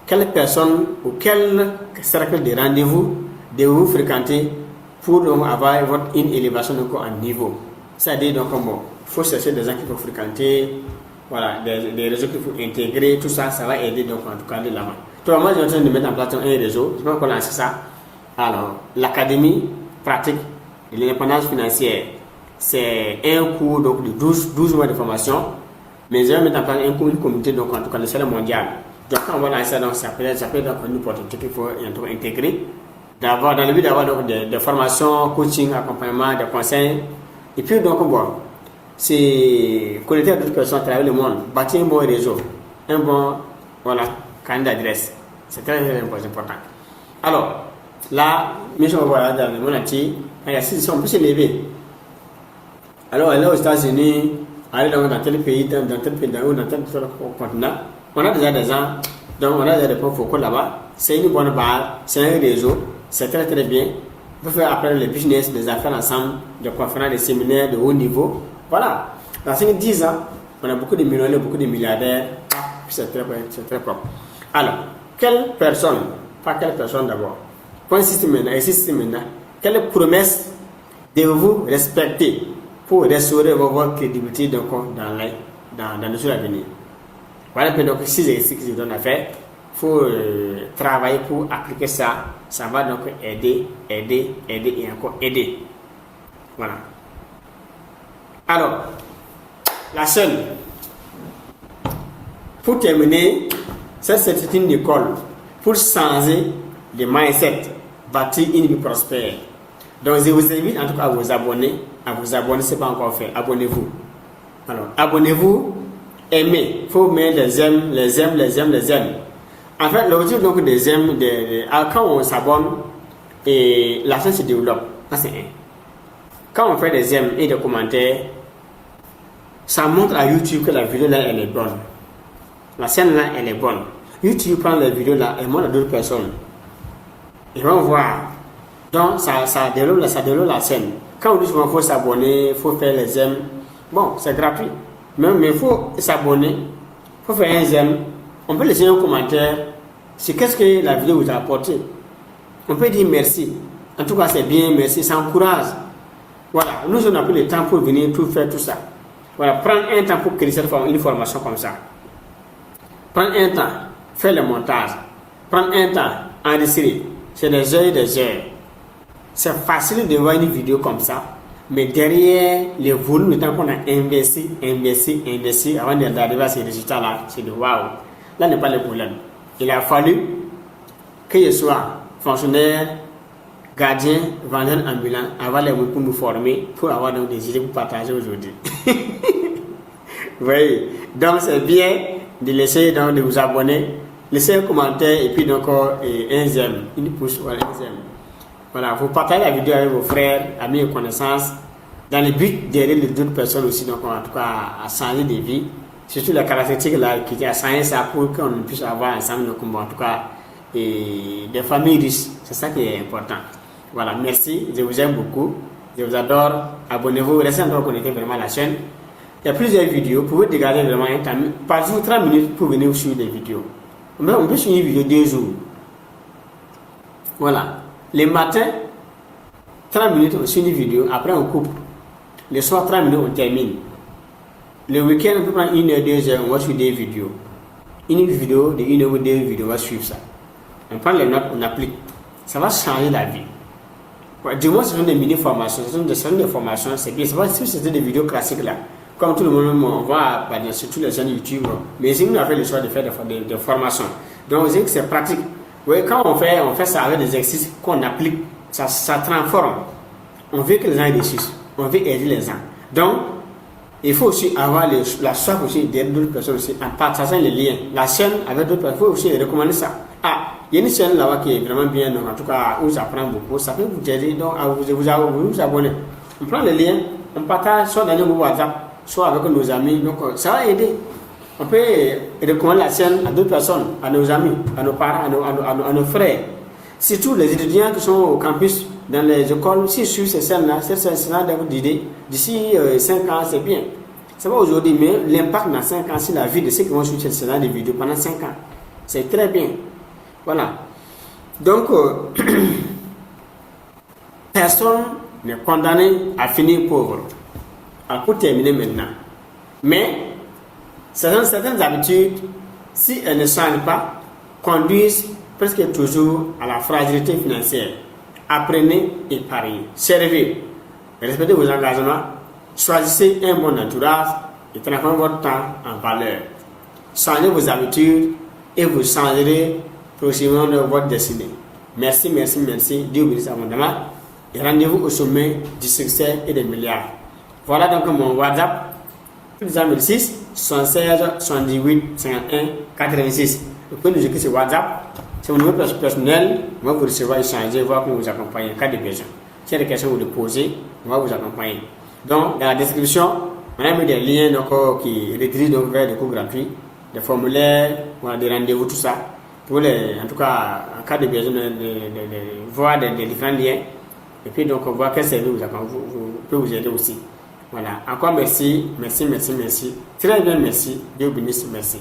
Quelle personne ou quel cercle de rendez-vous devez-vous fréquenter pour donc avoir une élévation donc en niveau. C'est-à-dire donc bon, il faut chercher des gens qu'il faut fréquenter, voilà, des réseaux qu'il faut intégrer, tout ça, ça va aider donc en tout cas de l'avant. Toi, moi, je suis en train de mettre en place un réseau, je pense qu'on lance ça. Alors, l'académie pratique de l'indépendance financière, c'est un cours donc de 12 mois de formation, mais je vais mettre en place une communauté donc en tout cas de l'échelle mondiale. Donc, quand on va lancer ça, donc ça peut être donc une opportunité qu'il faut intégrer, dans le but d'avoir donc des formations, coaching, accompagnement, des conseils. Et puis donc bon, c'est connecter à d'autres personnes à travers le monde, bâtir un bon réseau, un bon canal d'adresse. C'est très, très important. Alors, là, mission voilà dans le monde entier, on peut se lever. Alors, aller aux États-Unis, aller dans tel pays, dans tel continent, on a déjà des gens, donc on a des points focaux là-bas. C'est une bonne base, c'est un réseau, c'est très très bien. On peut faire apprendre le business, des affaires ensemble, des conférences, des séminaires de haut niveau. Voilà. Dans 5-10 ans, on a beaucoup de millionnaires, beaucoup de milliardaires. C'est très propre. Alors, quelle personne, pas quelle personne d'abord, consiste maintenant, quelle promesse devez-vous respecter pour restaurer votre crédibilité dans le jour à venir. Voilà un peu donc 6 exercices que je donne à faire. Il faut travailler pour appliquer ça. Ça va donc aider et encore aider. Voilà. Alors, la seule, pour terminer, c'est une école pour changer le mindset, bâtir une vie prospère. Donc, je vous invite en tout cas à vous abonner. Ce n'est pas encore fait. Abonnez-vous. Alors, abonnez-vous, aimez. Il faut mettre les aimes. En fait, l'objectif donc des aimes, quand on s'abonne, et la chaîne se développe. Ça, c'est un. Quand on fait des aimes et des commentaires, ça montre à YouTube que la vidéo là, elle est bonne. La scène là, elle est bonne. YouTube prend la vidéo là et montre à d'autres personnes. Ils vont voir. Donc, ça développe la scène. Quand on dit qu'il faut s'abonner, il faut faire les aimes, bon, c'est gratuit. Mais il faut s'abonner, il faut faire un j'aime. On peut laisser un commentaire sur qu'est-ce que la vidéo vous a apporté. On peut dire merci. En tout cas, c'est bien, merci, ça encourage. Voilà, nous on a pris le temps pour venir tout faire tout ça. Voilà, prendre un temps pour créer une formation comme ça. Prendre un temps, faire le montage. Prendre un temps, enregistrer. C'est des heures et des heures. C'est facile de voir une vidéo comme ça, mais derrière les volumes de temps qu'on a investi avant d'arriver à ces résultats-là, c'est de waouh. Là n'est pas le problème. Il a fallu que je sois fonctionnaire, gardien, vendeur ambulant, avoir les mots pour nous former, pour avoir donc des idées pour partager aujourd'hui. Vous voyez, donc c'est bien de laisser donc de vous abonner, laisser un commentaire et puis donc un j'aime, une pouce, voilà, un j'aime. Voilà, vous partagez la vidéo avec vos frères, amis et connaissances, dans le but d'aider les autres personnes aussi, donc en tout cas à changer de vie. Surtout la caractéristique là qui a changé ça pour qu'on puisse avoir ensemble, donc, en tout cas, des familles riches. C'est ça qui est important. Voilà, merci, je vous aime beaucoup, je vous adore. Abonnez-vous, restez encore connectés vraiment à la chaîne. Il y a plusieurs vidéos, vous pouvez regarder vraiment un temps, par jour 30 minutes pour venir suivre des vidéos. On peut suivre une vidéo 2 jours. Voilà. Les matins, 30 minutes, on suit une vidéo, après on coupe. Le soir, 30 minutes, on termine. Le week-end, on peut prendre 1 heure, 2 heures, on va suivre des vidéos. Une vidéo de 1 heure ou 2 vidéos, on va suivre ça. On prend les notes, on applique. Ça va changer la vie. Ouais, du moins, ce sont des mini-formations, ce sont des formations, c'est bien. C'est pas si c'était des vidéos classiques là. Comme tout le monde, on voit sur toutes les chaînes YouTube. Mais si nous avons fait le choix de faire des formations. Donc, vous savez que c'est pratique. Oui, quand on fait ça avec des exercices qu'on applique, ça transforme. On veut que les gens aient des choses. On veut aider les gens. Donc, il faut aussi avoir la soif aussi d'aider d'autres personnes aussi en partageant les liens. La chaîne avec d'autres personnes, il faut aussi recommander ça. Ah, il y a une chaîne là-bas qui est vraiment bien, donc en tout cas, où j'apprends beaucoup. Ça peut vous aider donc à vous abonner. On prend le lien, on partage soit dans nos WhatsApp, soit avec nos amis. Donc ça va aider. On peut recommander la chaîne à d'autres personnes, à nos amis, à nos parents, à nos frères. Surtout les étudiants qui sont au campus, dans les écoles, s'ils suivent ces scènes-là, c'est d'idée. D'ici 5 ans, c'est bien. C'est pas aujourd'hui, mais l'impact dans 5 ans sur la vie de ceux qui vont suivre ce scénario de vidéos pendant 5 ans. C'est très bien. Voilà. Donc, personne n'est condamné à finir pauvre. Alors, pour terminer maintenant. Mais, certaines habitudes, si elles ne changent pas, conduisent presque toujours à la fragilité financière. Apprenez et pariez. Servez. Respectez vos engagements. Choisissez un bon entourage et transformez votre temps en valeur. Changez vos habitudes et vous changerez prochainement de votre destinée. Merci. Dieu bénisse abondamment. Et rendez-vous au sommet du succès et des milliards. Voilà donc mon WhatsApp. 2006 76 78 51 86. Vous pouvez nous écrire sur WhatsApp. C'est mon numéro personnel. On va vous recevoir, échanger, voir comment vous accompagner en cas de besoin. S'il y a des questions à vous poser, on va vous accompagner. Donc, dans la description, on a mis des liens donc, qui redirigent donc vers des cours gratuits, des formulaires, voilà, des rendez-vous, tout ça. Pour en tout cas, en cas de besoin, de voir des différents liens. Et puis, donc, on voit quel service peut vous aider aussi. Voilà. Encore merci. Très bien, merci. Dieu bénisse, merci.